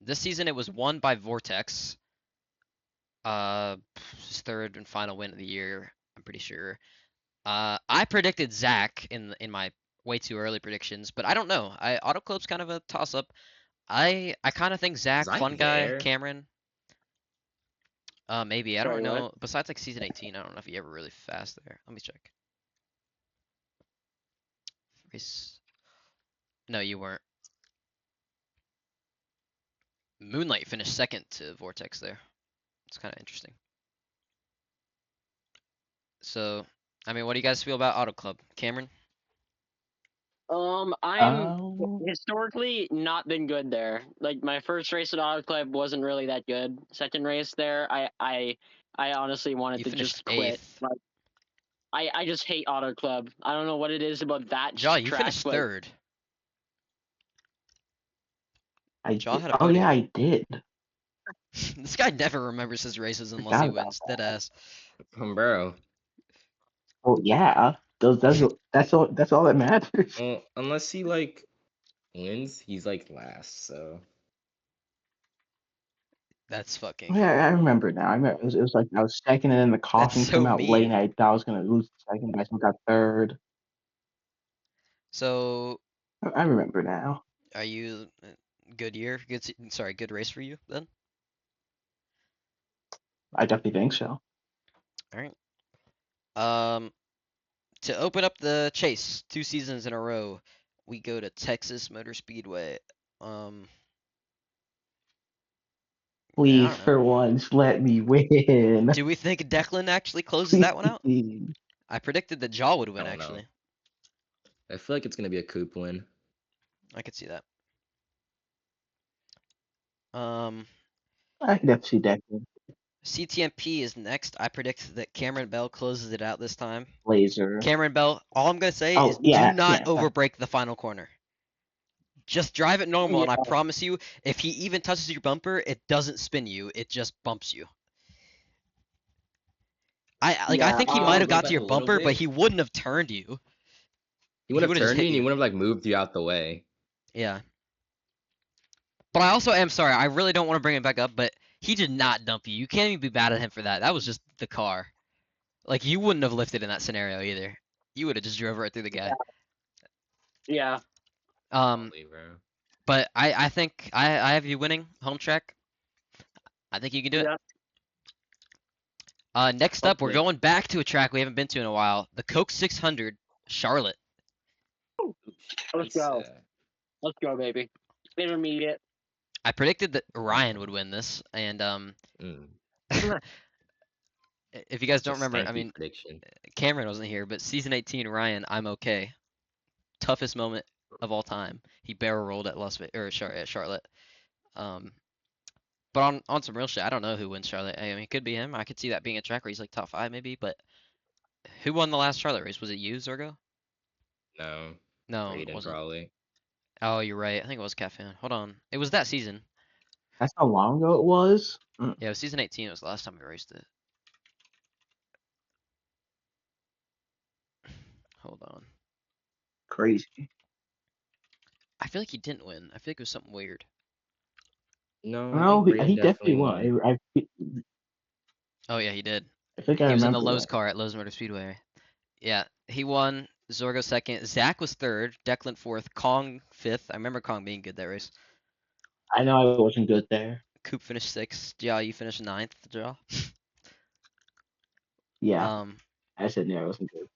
[SPEAKER 1] This season it was won by Vortex. His third and final win of the year, I'm pretty sure. I predicted Zach in my way too early predictions, but I don't know. Auto Club's kind of a toss up. I kind of think
[SPEAKER 4] Was
[SPEAKER 1] Zach,
[SPEAKER 4] I
[SPEAKER 1] Fun Guy,
[SPEAKER 4] there?
[SPEAKER 1] Cameron. Maybe I don't
[SPEAKER 3] Sorry, what?
[SPEAKER 1] know. Besides like season 18, I don't know if he ever really fast there. Let me check. Race. No, you weren't. Moonlight finished second to Vortex there. It's kind of interesting. So, I mean, what do you guys feel about Auto Club, Cameron?
[SPEAKER 3] I'm
[SPEAKER 2] Um,
[SPEAKER 3] historically not been good there. Like my first race at Auto Club wasn't really that good. Second race there, I honestly wanted
[SPEAKER 1] You
[SPEAKER 3] to
[SPEAKER 1] finished
[SPEAKER 3] just quit.
[SPEAKER 1] eighth.
[SPEAKER 3] Like I just hate Auto Club. I don't know what it is about that
[SPEAKER 1] Jaw, you
[SPEAKER 3] track,
[SPEAKER 1] finished
[SPEAKER 3] but
[SPEAKER 1] third.
[SPEAKER 2] I
[SPEAKER 1] Jaw
[SPEAKER 2] did.
[SPEAKER 1] had a
[SPEAKER 2] Oh yeah,
[SPEAKER 1] podium.
[SPEAKER 2] I did.
[SPEAKER 1] This guy never remembers his races unless he
[SPEAKER 2] Forgot about
[SPEAKER 1] wins. Dead
[SPEAKER 2] that.
[SPEAKER 1] ass.
[SPEAKER 4] Bro.
[SPEAKER 2] Well, yeah. That's all that matters.
[SPEAKER 4] Well, unless he like wins, he's like last. So
[SPEAKER 1] That's fucking.
[SPEAKER 2] Yeah, I remember now. I remember it was like I was second, and then the
[SPEAKER 1] That's
[SPEAKER 2] caution came
[SPEAKER 1] so
[SPEAKER 2] out late, and
[SPEAKER 1] mean.
[SPEAKER 2] I thought I was gonna lose second, but I still got third.
[SPEAKER 1] So,
[SPEAKER 2] I remember now.
[SPEAKER 1] are you good year? Sorry, good race for you then?
[SPEAKER 2] I definitely think so.
[SPEAKER 1] All right. Um, to open up the chase, 2 seasons in a row, we go to Texas Motor Speedway. Um, I
[SPEAKER 2] Please,
[SPEAKER 1] don't know.
[SPEAKER 2] for once, let me win.
[SPEAKER 1] Do we think Declan actually closes that one out?
[SPEAKER 2] Please.
[SPEAKER 1] I predicted that Jaw would
[SPEAKER 4] I
[SPEAKER 1] win
[SPEAKER 4] don't know.
[SPEAKER 1] actually.
[SPEAKER 4] I feel like it's gonna be a coupe win.
[SPEAKER 1] I could see that. Um,
[SPEAKER 2] I can definitely see Declan.
[SPEAKER 1] CTMP is next. I predict that Cameron Bell closes it out this time.
[SPEAKER 2] Laser.
[SPEAKER 1] Cameron Bell, all I'm gonna say is
[SPEAKER 2] Oh
[SPEAKER 1] do
[SPEAKER 2] yeah,
[SPEAKER 1] not
[SPEAKER 2] yeah.
[SPEAKER 1] overbrake the final corner. Just drive it normal,
[SPEAKER 3] yeah,
[SPEAKER 1] and I promise you, if he even touches your bumper, it doesn't spin you. It just bumps you. I
[SPEAKER 3] yeah.
[SPEAKER 1] think he
[SPEAKER 4] He
[SPEAKER 1] might have got
[SPEAKER 4] overbraked
[SPEAKER 1] to
[SPEAKER 4] like
[SPEAKER 1] your
[SPEAKER 4] a little
[SPEAKER 1] bumper, but
[SPEAKER 4] bit.
[SPEAKER 1] he wouldn't have turned you.
[SPEAKER 4] He would
[SPEAKER 1] He
[SPEAKER 4] have
[SPEAKER 1] would have just
[SPEAKER 4] turned
[SPEAKER 1] hit
[SPEAKER 4] me and he
[SPEAKER 1] you.
[SPEAKER 4] would have like moved you out the way.
[SPEAKER 1] Yeah. But I also am sorry. I really don't want to bring it back up, but he did not dump you. You can't even be mad at him for that. That was just the car. Like you wouldn't have lifted in that scenario either. You would have just drove right through the guy.
[SPEAKER 3] Yeah.
[SPEAKER 1] Um,
[SPEAKER 4] Probably, bro.
[SPEAKER 1] but I think I have you winning home track. I think you can do it.
[SPEAKER 3] Yeah.
[SPEAKER 1] Next up, we're
[SPEAKER 3] Hopefully.
[SPEAKER 1] going back to a track we haven't been to in a while. The Coke 600, Charlotte.
[SPEAKER 3] Let's go. Let's go, baby. Intermediate.
[SPEAKER 1] I predicted that Ryan would win this, and
[SPEAKER 4] Mm,
[SPEAKER 1] if you guys
[SPEAKER 4] it's a
[SPEAKER 1] don't remember, I
[SPEAKER 4] stanky
[SPEAKER 1] mean,
[SPEAKER 4] prediction.
[SPEAKER 1] Cameron wasn't here, but season 18, Ryan, I'm okay. Toughest moment of all time. He barrel rolled at at Charlotte. Um, but on some real shit, I don't know who wins Charlotte. I mean, it could be him. I could see that being a track where he's like top five maybe. But who won the last Charlotte race? Was it you, Zorgo?
[SPEAKER 4] No,
[SPEAKER 1] No, it
[SPEAKER 4] Raiden
[SPEAKER 1] wasn't.
[SPEAKER 4] probably.
[SPEAKER 1] Oh, you're right. I think it was Caffeine. Hold on. It was that season.
[SPEAKER 2] That's how long ago it was.
[SPEAKER 1] Yeah, it was season 18. It was the last time we raced it. Hold on.
[SPEAKER 2] Crazy.
[SPEAKER 1] I feel like he didn't win. I feel like it was something weird.
[SPEAKER 4] No, I
[SPEAKER 2] No,
[SPEAKER 4] think Raiden
[SPEAKER 2] he definitely
[SPEAKER 4] definitely
[SPEAKER 2] won.
[SPEAKER 4] won.
[SPEAKER 1] Oh yeah, he did.
[SPEAKER 2] I think I
[SPEAKER 1] He was in the
[SPEAKER 2] remember
[SPEAKER 1] Lowe's
[SPEAKER 2] that.
[SPEAKER 1] car at Lowe's Motor Speedway. Yeah, he won. Zorgo second. Zach was third. Declan fourth. Kong fifth. I remember Kong being good that race.
[SPEAKER 2] I know I wasn't good there.
[SPEAKER 1] Coop finished sixth. Ja, you finished ninth. Ja.
[SPEAKER 2] Yeah,
[SPEAKER 1] Um,
[SPEAKER 2] I said no, I wasn't good.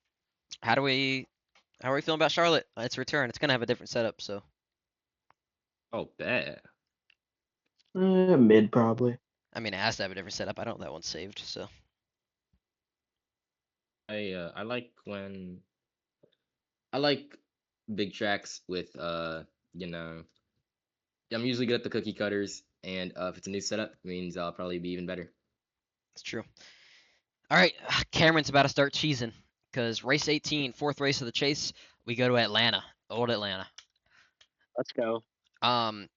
[SPEAKER 1] how do we how are we feeling about Charlotte? Its return. It's gonna have a different setup, so
[SPEAKER 4] Oh, bad.
[SPEAKER 2] Mid probably.
[SPEAKER 1] I mean it has to have a different setup. I don't know that one's saved, so
[SPEAKER 4] I like when I like big tracks with you know, I'm usually good at the cookie cutters, and if it's a new setup, it means I'll probably be even better.
[SPEAKER 1] it's true. Alright, Cameron's about to start cheesing. Cause race 18, fourth race of the chase, we go to Atlanta. Old Atlanta.
[SPEAKER 3] Let's go.
[SPEAKER 1] Um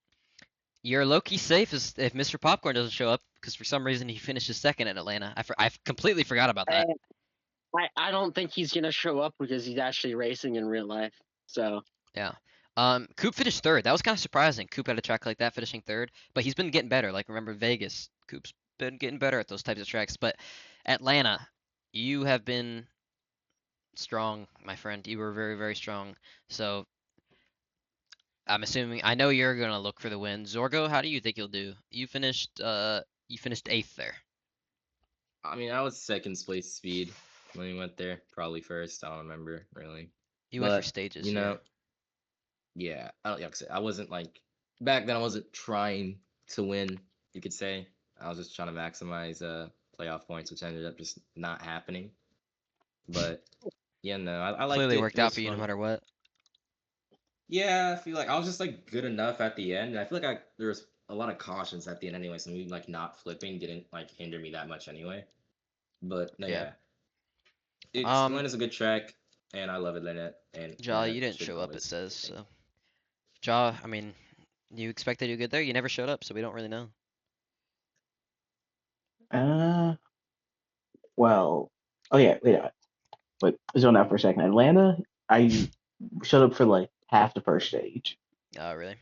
[SPEAKER 1] you're low-key safe if Mr. Popcorn doesn't show up, because for some reason he finishes second in Atlanta. I completely forgot about that.
[SPEAKER 3] I don't think he's gonna show up because he's actually racing in real life. So
[SPEAKER 1] Yeah. Coop finished third. That was kind of surprising. Coop had a track like that finishing third, but he's been getting better. Like remember Vegas, Coop's been getting better at those types of tracks. But Atlanta, you have been strong, my friend. You were very, very strong. So I'm assuming I know you're gonna look for the win. Zorgo, how do you think you'll do? You finished eighth there.
[SPEAKER 4] I mean, I was second place speed when we went there, probably first. I don't remember really,
[SPEAKER 1] You went for
[SPEAKER 4] but
[SPEAKER 1] stages,
[SPEAKER 4] you
[SPEAKER 1] yeah.
[SPEAKER 4] know, yeah, I don't. Like I said, I wasn't like back then. I wasn't trying to win. You could say I was just trying to maximize playoff points, which ended up just not happening. But yeah, no, I liked
[SPEAKER 1] Clearly
[SPEAKER 4] it.
[SPEAKER 1] worked
[SPEAKER 4] It
[SPEAKER 1] out
[SPEAKER 4] was
[SPEAKER 1] for you no
[SPEAKER 4] fun.
[SPEAKER 1] matter what.
[SPEAKER 4] Yeah, I feel like I was just like good enough at the end. I feel like there was a lot of cautions at the end anyway, so maybe like not flipping didn't like hinder me that much anyway. But no,
[SPEAKER 1] Yeah.
[SPEAKER 4] yeah, it's
[SPEAKER 1] Um,
[SPEAKER 4] Atlanta's a good track, and I love Atlanta, and
[SPEAKER 1] Ja,
[SPEAKER 4] Atlanta
[SPEAKER 1] you didn't
[SPEAKER 4] should
[SPEAKER 1] show up. It
[SPEAKER 4] always
[SPEAKER 1] says
[SPEAKER 4] get things.
[SPEAKER 1] so. Ja, I mean, you expected to do good there. You never showed up, so we don't really know.
[SPEAKER 2] Uh, well, oh yeah, wait, zone out for a second. Atlanta, I showed up for like half the first stage.
[SPEAKER 1] Really?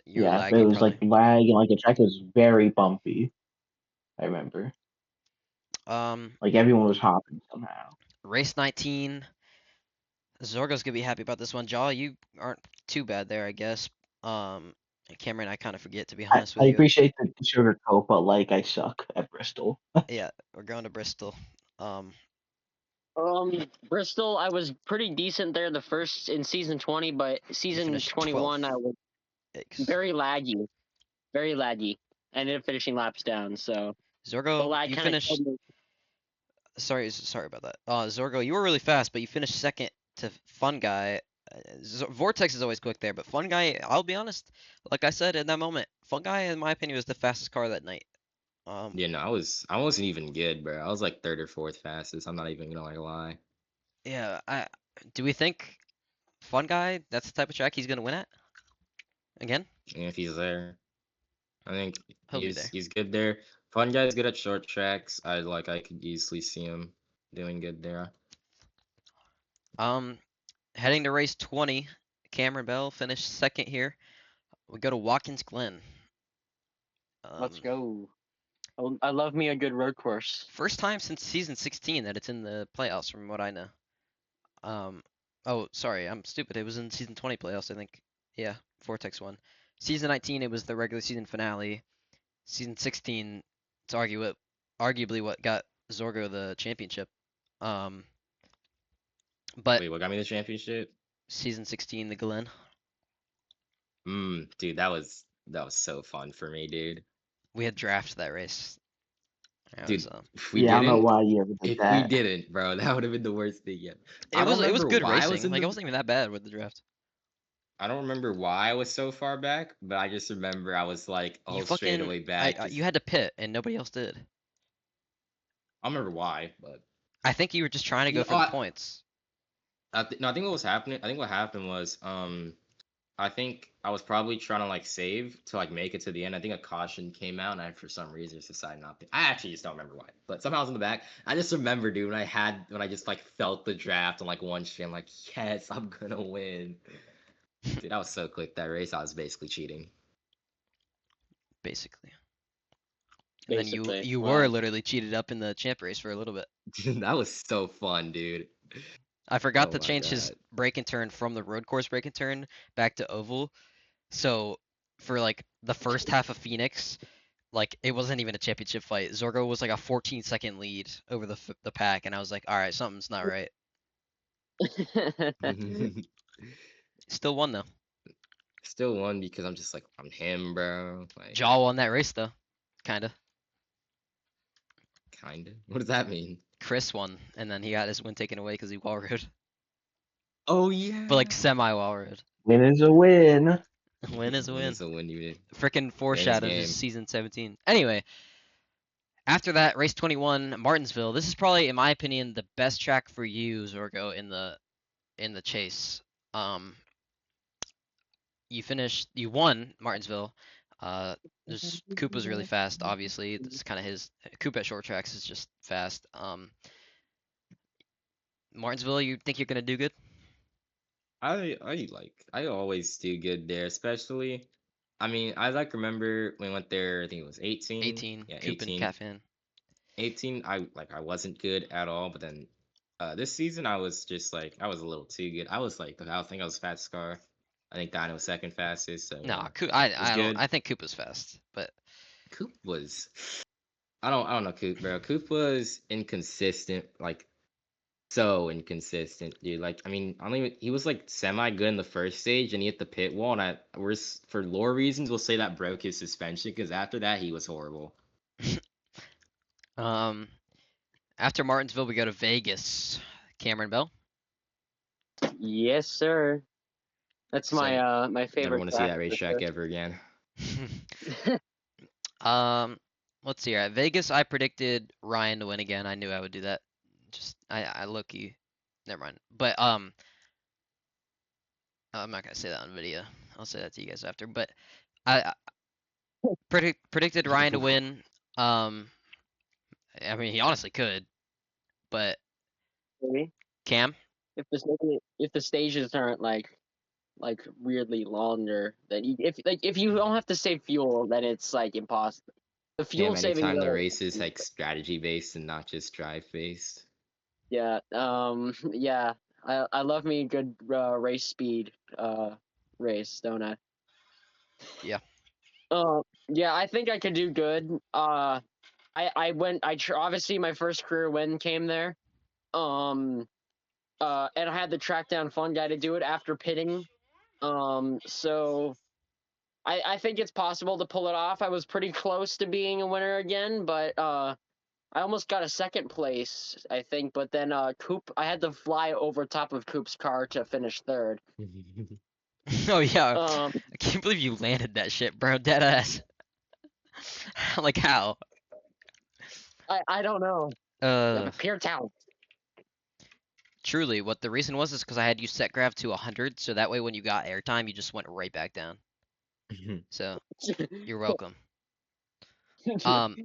[SPEAKER 1] You were
[SPEAKER 2] Yeah, it
[SPEAKER 1] lagging
[SPEAKER 2] was like
[SPEAKER 1] probably.
[SPEAKER 2] lag and like the track was very bumpy. I remember,
[SPEAKER 1] Um,
[SPEAKER 2] like everyone was hopping somehow.
[SPEAKER 1] race 19. Zorgo's gonna be happy about this one. Jaw, you aren't too bad there, I guess. Cameron, I kind of forget to be honest with
[SPEAKER 2] I
[SPEAKER 1] you.
[SPEAKER 2] appreciate the sugar coat, but like I suck at Bristol.
[SPEAKER 1] Yeah, we're going to Bristol. Um,
[SPEAKER 3] Bristol, I was pretty decent there in season 20, but
[SPEAKER 1] you
[SPEAKER 3] season
[SPEAKER 1] finished
[SPEAKER 3] 21 I
[SPEAKER 1] 12th.
[SPEAKER 3] was
[SPEAKER 1] Yikes.
[SPEAKER 3] very laggy. I ended up finishing laps down, so the
[SPEAKER 1] Zorgo,
[SPEAKER 3] lag
[SPEAKER 1] you
[SPEAKER 3] kind of killed
[SPEAKER 1] finished.
[SPEAKER 3] me.
[SPEAKER 1] Sorry about that. Zorgo, you were really fast, but you finished second to Fun Guy. Vortex is always quick there, but Fun Guy, I'll be honest, like I said in that moment, Fun Guy, in my opinion, was the fastest car that night. Um,
[SPEAKER 4] Yeah, no, I wasn't even good, bro. I was like third or fourth fastest. I'm not even gonna like lie.
[SPEAKER 1] yeah, do we think Fun Guy, that's the type of track he's gonna win at again?
[SPEAKER 4] And if he's there, I think
[SPEAKER 1] He'll be there.
[SPEAKER 4] he's good there. Fun guy's good at short tracks. I could easily see him doing good there.
[SPEAKER 1] Um, heading to race 20, Cameron Bell finished second here. We go to Watkins Glen.
[SPEAKER 3] Let's
[SPEAKER 1] Um,
[SPEAKER 3] go. I love me a good road course.
[SPEAKER 1] first time since season 16 that it's in the playoffs, from what I know. Um, oh, sorry, I'm stupid. It was in season 20 playoffs, I think. Yeah, Vortex won. Season 19, it was the regular season finale. Season 16, it's arguably what got Zorgo the championship. Um, but
[SPEAKER 4] Wait, what got me the championship?
[SPEAKER 1] season 16, the Glen.
[SPEAKER 4] Dude, that was so fun for me, dude.
[SPEAKER 1] We had draft that race. That was
[SPEAKER 4] Dude, if we
[SPEAKER 2] Yeah, I don't know
[SPEAKER 4] didn't,
[SPEAKER 2] why you ever did
[SPEAKER 4] if we
[SPEAKER 2] that.
[SPEAKER 4] didn't, bro, that would have been the worst thing yet.
[SPEAKER 1] it was it was good
[SPEAKER 4] Why I was
[SPEAKER 1] racing.
[SPEAKER 4] in
[SPEAKER 1] Like it
[SPEAKER 4] the
[SPEAKER 1] wasn't even that bad with the draft.
[SPEAKER 4] I don't remember why I was so far back, but I just remember I was like a
[SPEAKER 1] You
[SPEAKER 4] whole
[SPEAKER 1] fucking
[SPEAKER 4] straightaway back.
[SPEAKER 1] you
[SPEAKER 4] Just
[SPEAKER 1] had to pit and nobody else did.
[SPEAKER 4] I don't remember why, but
[SPEAKER 1] I think you were just trying to
[SPEAKER 4] you
[SPEAKER 1] go
[SPEAKER 4] know,
[SPEAKER 1] for the points.
[SPEAKER 4] no, I think what was happening. I think what happened was I think I was probably trying to like save to like make it to the end. I think a caution came out, and I for some reason just decided not to. I actually just don't remember why, but somehow I was in the back. I just remember, dude, when I just like felt the draft on like one stream, I'm like, yes, I'm gonna win. Dude, I was so quick that race. I was basically cheating.
[SPEAKER 1] Basically. And then
[SPEAKER 3] Basically.
[SPEAKER 1] you were
[SPEAKER 3] Well,
[SPEAKER 1] literally cheated up in the champ race for a little bit.
[SPEAKER 4] That was so fun, dude.
[SPEAKER 1] I forgot
[SPEAKER 4] Oh
[SPEAKER 1] to
[SPEAKER 4] my
[SPEAKER 1] change his
[SPEAKER 4] god.
[SPEAKER 1] break and turn from the road course break and turn back to oval. So for like the first half of Phoenix, like it wasn't even a championship fight. Zorgo was like a 14-second lead over the pack, and I was like, all right, something's not right. Still won though.
[SPEAKER 4] Still won because I'm just like I'm him, bro. Like
[SPEAKER 1] Jaw won that race though, kinda.
[SPEAKER 4] kinda. What does that mean?
[SPEAKER 1] Chris won, and then he got his win taken away because he wall rode,
[SPEAKER 4] Oh
[SPEAKER 1] but like
[SPEAKER 4] yeah.
[SPEAKER 1] semi wall rode.
[SPEAKER 2] Win is a win.
[SPEAKER 1] Win is a
[SPEAKER 4] Win
[SPEAKER 1] win.
[SPEAKER 4] is a win, dude.
[SPEAKER 1] Frickin'
[SPEAKER 4] Name is
[SPEAKER 1] foreshadowed his
[SPEAKER 4] game.
[SPEAKER 1] season 17. Anyway, after that, race 21, Martinsville. This is probably, in my opinion, the best track for you, Zorgo, in the chase. Um, you won Martinsville. This Coop was really fast, obviously. It's kind of his Coop at short tracks is just fast. Martinsville, you think you're gonna do good?
[SPEAKER 4] I always do good there, especially I mean, I like remember when we went there, I think it was 18.
[SPEAKER 1] 18,
[SPEAKER 4] Yeah,
[SPEAKER 1] Coop and
[SPEAKER 4] 18.
[SPEAKER 1] Catfin.
[SPEAKER 4] 18, I wasn't good at all, but then this season I was just like I was a little too good. I think I was fastest car. I think Dino was second fastest, so you
[SPEAKER 1] No,
[SPEAKER 4] know,
[SPEAKER 1] Coop.
[SPEAKER 4] it was
[SPEAKER 1] I don't.
[SPEAKER 4] good.
[SPEAKER 1] I think Coop was fast, but
[SPEAKER 4] Coop was I don't know Coop, bro. Coop was inconsistent like so inconsistent, dude. Like, I mean, I don't even. He was like semi good in the first stage, and he hit the pit wall. And for lore reasons, we'll say that broke his suspension because after that, he was horrible.
[SPEAKER 1] Um, after Martinsville, we go to Vegas. Cameron Bell.
[SPEAKER 3] Yes, sir. That's
[SPEAKER 1] So,
[SPEAKER 3] my my
[SPEAKER 4] Never
[SPEAKER 3] favorite
[SPEAKER 4] want to see
[SPEAKER 3] track
[SPEAKER 4] that
[SPEAKER 3] for
[SPEAKER 4] racetrack ever again.
[SPEAKER 3] sure.
[SPEAKER 1] let's see here. At Vegas, I predicted Ryan to win again. I knew I would do that. Just I low-key. Never mind. But I'm not gonna say that on video. I'll say that to you guys after. But I predicted Ryan to win. Um, I mean he honestly could, but
[SPEAKER 3] Maybe.
[SPEAKER 1] Cam.
[SPEAKER 3] If the stages aren't like weirdly longer, then if you don't have to save fuel, then it's like impossible. The fuel
[SPEAKER 4] Cam,
[SPEAKER 3] saving
[SPEAKER 4] anytime the
[SPEAKER 3] though,
[SPEAKER 4] race is like strategy based and not just drive based.
[SPEAKER 3] yeah, yeah. I love me a good race speed race, don't I?
[SPEAKER 1] Yeah.
[SPEAKER 3] Yeah, I think I could do good. Obviously my first career win came there. Um, and I had the track down fun guy to do it after pitting. So I think it's possible to pull it off. I was pretty close to being a winner again, but I almost got a second place, I think. But then I had to fly over top of Coop's car to finish third.
[SPEAKER 1] Oh yeah.
[SPEAKER 3] Um,
[SPEAKER 1] I can't believe you landed that shit, bro. Dead ass. Like how?
[SPEAKER 3] I don't know.
[SPEAKER 1] Uh,
[SPEAKER 3] Pure talent.
[SPEAKER 1] truly, what the reason was is because I had you set grav to 100, so that way when you got airtime, you just went right back down. So you're welcome. Um,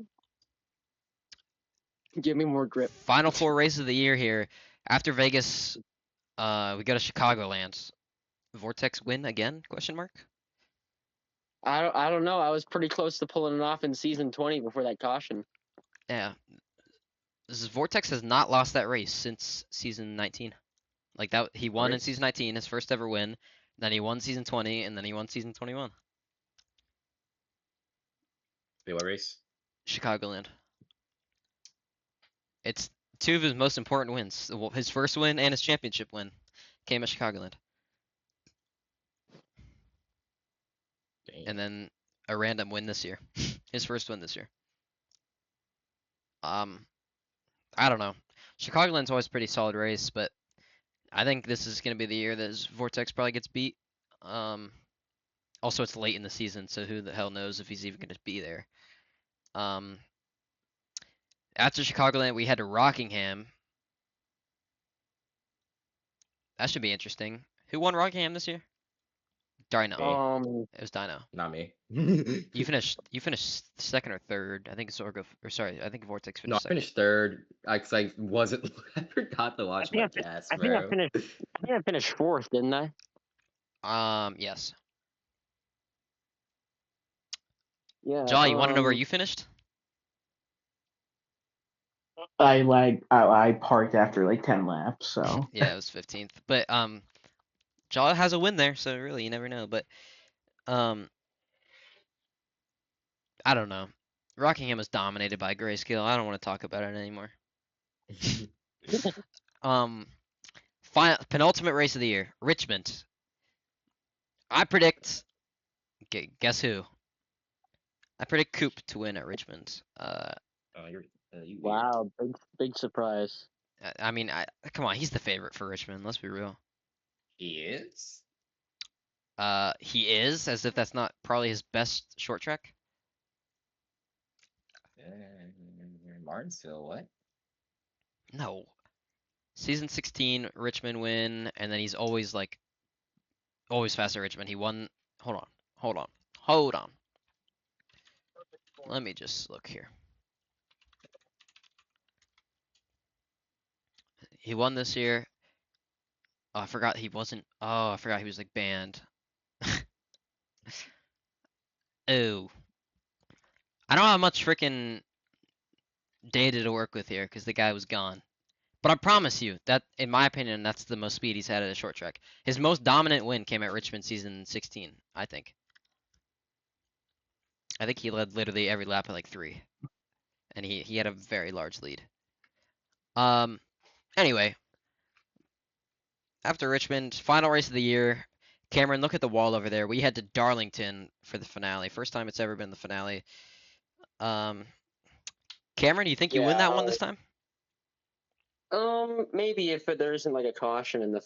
[SPEAKER 3] Give me more grip.
[SPEAKER 1] final four races of the year here. After Vegas, we go to Chicagoland. Vortex win again? Question mark.
[SPEAKER 3] I don't know. I was pretty close to pulling it off in season 20 before that caution.
[SPEAKER 1] Yeah. This is Vortex has not lost that race since season 19. Like that, he won in
[SPEAKER 4] Race?
[SPEAKER 1] season 19, his first ever win. Then he won season 20, and then he won season 21.
[SPEAKER 4] Wait, what race?
[SPEAKER 1] Chicagoland. It's two of his most important wins. His first win and his championship win came at Chicagoland.
[SPEAKER 4] Damn.
[SPEAKER 1] And then a random win this year. His first win this year. I don't know. Chicagoland's always a pretty solid race, but I think this is going to be the year that his Vortex probably gets beat. Also, it's late in the season, so who the hell knows if he's even going to be there. After Chicagoland, we head to Rockingham. That should be interesting. Who won Rockingham this year? Dino. It was Dino.
[SPEAKER 4] Not me.
[SPEAKER 1] You finished second or third. I think it's Orgo, or sorry, I think Vortex
[SPEAKER 4] No, I
[SPEAKER 1] finished second.
[SPEAKER 4] finished third. I wasn't. I forgot to watch my cast,
[SPEAKER 3] I think
[SPEAKER 4] bro.
[SPEAKER 3] I finished fourth, didn't I?
[SPEAKER 1] Yes.
[SPEAKER 3] Yeah.
[SPEAKER 1] Jaw, you want to know where you finished?
[SPEAKER 2] I parked after like 10 laps, so
[SPEAKER 1] Yeah, it was 15th. But Jaw has a win there, so really you never know. But um, I don't know. Rockingham is dominated by Grayscale. I don't want to talk about it anymore. Penultimate race of the year, Richmond. I predict. Guess who? I predict Coop to win at Richmond.
[SPEAKER 4] Oh, you
[SPEAKER 3] Wow, big surprise.
[SPEAKER 1] I mean, come on, he's the favorite for Richmond. Let's be real.
[SPEAKER 4] He is.
[SPEAKER 1] He is, as if that's not probably his best short track.
[SPEAKER 4] Martinsville, what?
[SPEAKER 1] No. Season 16, Richmond win, and then he's always fast at Richmond. He won. Hold on. Let me just look here. He won this year. Oh, I forgot he wasn't. Oh, I forgot he was like banned. Oh. I don't have much freaking data to work with here because the guy was gone. But I promise you that, in my opinion, that's the most speed he's had at a short track. His most dominant win came at Richmond season 16, I think. I think he led literally every lap at like 3. And he had a very large lead. Anyway, after Richmond, final race of the year. Cameron, look at the wall over there. We head to Darlington for the finale. First time it's ever been the finale. Um, Cameron, do you think you win
[SPEAKER 3] Yeah.
[SPEAKER 1] that one this time?
[SPEAKER 3] Maybe if there isn't like a caution in the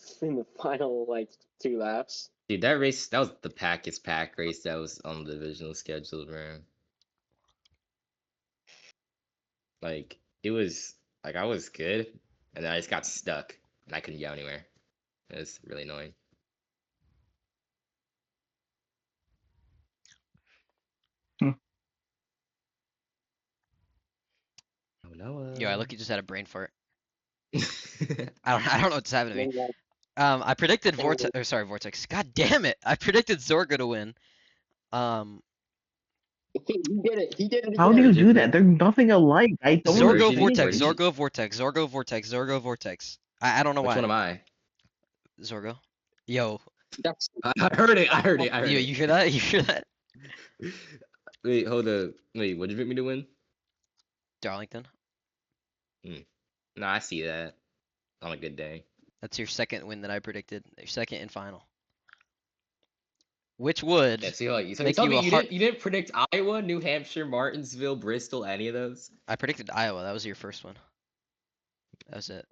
[SPEAKER 3] final like 2 laps.
[SPEAKER 4] Dude, that race, that was the packest pack race that was on the divisional schedule, bro. Like, it was, like, I was good, and then I just got stuck, and I couldn't go anywhere. It was really annoying. Oh, no.
[SPEAKER 1] Yo, I look, you just had a brain fart. I don't know what's happening to me.
[SPEAKER 3] Then,
[SPEAKER 1] I predicted
[SPEAKER 3] Cameron-
[SPEAKER 1] Vortex. Or sorry, Vortex. God damn it! I predicted Zorgo to win.
[SPEAKER 3] he did it. He did it.
[SPEAKER 2] How do
[SPEAKER 3] again.
[SPEAKER 2] you do that? They're nothing alike. I don't
[SPEAKER 1] Zorgo
[SPEAKER 4] version-
[SPEAKER 1] Vortex.
[SPEAKER 2] understand.
[SPEAKER 1] Zorgo Vortex. Zorgo Vortex. Zorgo Vortex. I don't know
[SPEAKER 4] Which
[SPEAKER 1] why.
[SPEAKER 4] one am I?
[SPEAKER 1] Zorgo. Yo,
[SPEAKER 3] That's
[SPEAKER 4] I heard it. I heard it. I heard
[SPEAKER 1] yo,
[SPEAKER 4] it.
[SPEAKER 1] you hear that? You hear that?
[SPEAKER 4] Wait, hold up. Wait, what did you pick me to win?
[SPEAKER 1] Darlington.
[SPEAKER 4] No, I see that. On a good day.
[SPEAKER 1] That's your second win that I predicted. Your second and final. Which would
[SPEAKER 4] Yeah, see, like, so you
[SPEAKER 1] make
[SPEAKER 4] tell
[SPEAKER 1] you
[SPEAKER 4] me
[SPEAKER 1] a heart.
[SPEAKER 4] you didn't predict Iowa, New Hampshire, Martinsville, Bristol, any of those?
[SPEAKER 1] I predicted Iowa. That was your first one. That was it.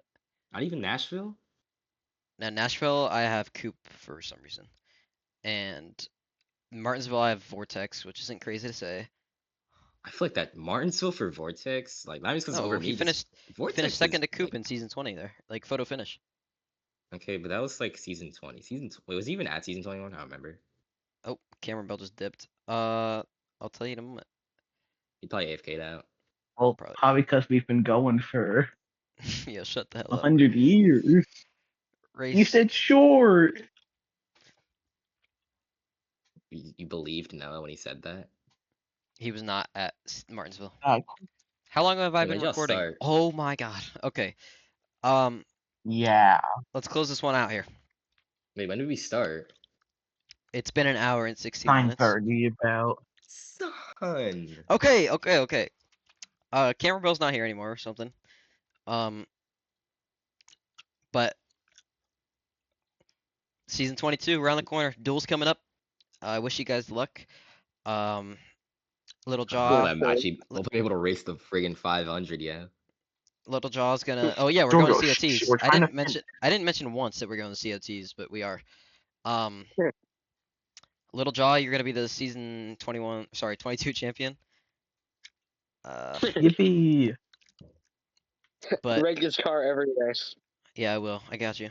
[SPEAKER 4] Not even Nashville?
[SPEAKER 1] Now Nashville, I have Coop for some reason, and Martinsville, I have Vortex, which isn't crazy to say.
[SPEAKER 4] I feel like that Martinsville for Vortex, like, not even because
[SPEAKER 1] No,
[SPEAKER 4] over
[SPEAKER 1] he
[SPEAKER 4] me.
[SPEAKER 1] finished. He
[SPEAKER 4] Vortex
[SPEAKER 1] finished second to
[SPEAKER 4] is,
[SPEAKER 1] Coop
[SPEAKER 4] like,
[SPEAKER 1] in season 20 there, like photo finish.
[SPEAKER 4] okay, but that was like season 20. Wait, was he even at season 21? I don't remember.
[SPEAKER 1] Oh, Cameron Bell just dipped. I'll tell you in a moment.
[SPEAKER 4] He probably AFK'd out.
[SPEAKER 2] Well,
[SPEAKER 1] Probably.
[SPEAKER 2] probably because we've been going for
[SPEAKER 1] Yeah, shut the hell up.
[SPEAKER 2] 100 years.
[SPEAKER 1] Race.
[SPEAKER 2] You said short.
[SPEAKER 4] You believed Noah when he said that?
[SPEAKER 1] He was not at Martinsville.
[SPEAKER 2] Uh,
[SPEAKER 1] How long have I
[SPEAKER 4] Wait,
[SPEAKER 1] been
[SPEAKER 4] when'd y'all
[SPEAKER 1] recording?
[SPEAKER 4] start?
[SPEAKER 1] Oh my god. Okay.
[SPEAKER 2] yeah.
[SPEAKER 1] Let's close this one out here.
[SPEAKER 4] Wait, when did we start?
[SPEAKER 1] It's been an hour and 16 minutes.
[SPEAKER 2] 9:30 about.
[SPEAKER 4] Son.
[SPEAKER 1] Okay. Cameron Bell's not here anymore or something. But season 22 around the corner. Duel's coming up. I wish you guys luck. LittleJa.
[SPEAKER 4] I'm actually able to race the friggin' 500, yeah.
[SPEAKER 1] LittleJaw's gonna. Oh yeah, we're going to COTs.
[SPEAKER 2] We're
[SPEAKER 1] I
[SPEAKER 2] trying
[SPEAKER 1] didn't
[SPEAKER 2] to
[SPEAKER 1] mention. I didn't mention once that we're going to COTs, but we are.
[SPEAKER 3] Sure.
[SPEAKER 1] LittleJa, you're gonna be the season 22 champion.
[SPEAKER 2] Yippee.
[SPEAKER 1] But
[SPEAKER 3] reg this car every day.
[SPEAKER 1] yeah, I will. I got you.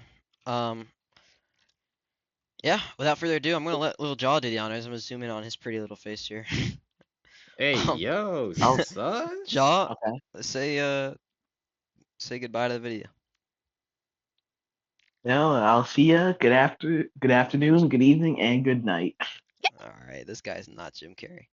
[SPEAKER 1] Yeah. Without further ado, I'm gonna let LittleJa do the honors. I'm gonna zoom in on his pretty little face here.
[SPEAKER 4] Hey,
[SPEAKER 1] Um,
[SPEAKER 4] yo,
[SPEAKER 2] Oh.
[SPEAKER 4] son.
[SPEAKER 1] Jaw,
[SPEAKER 2] Okay.
[SPEAKER 1] say goodbye to the video.
[SPEAKER 2] Well, I'll see ya. Good afternoon, good evening, and good night.
[SPEAKER 1] All right, this guy's not Jim Carrey.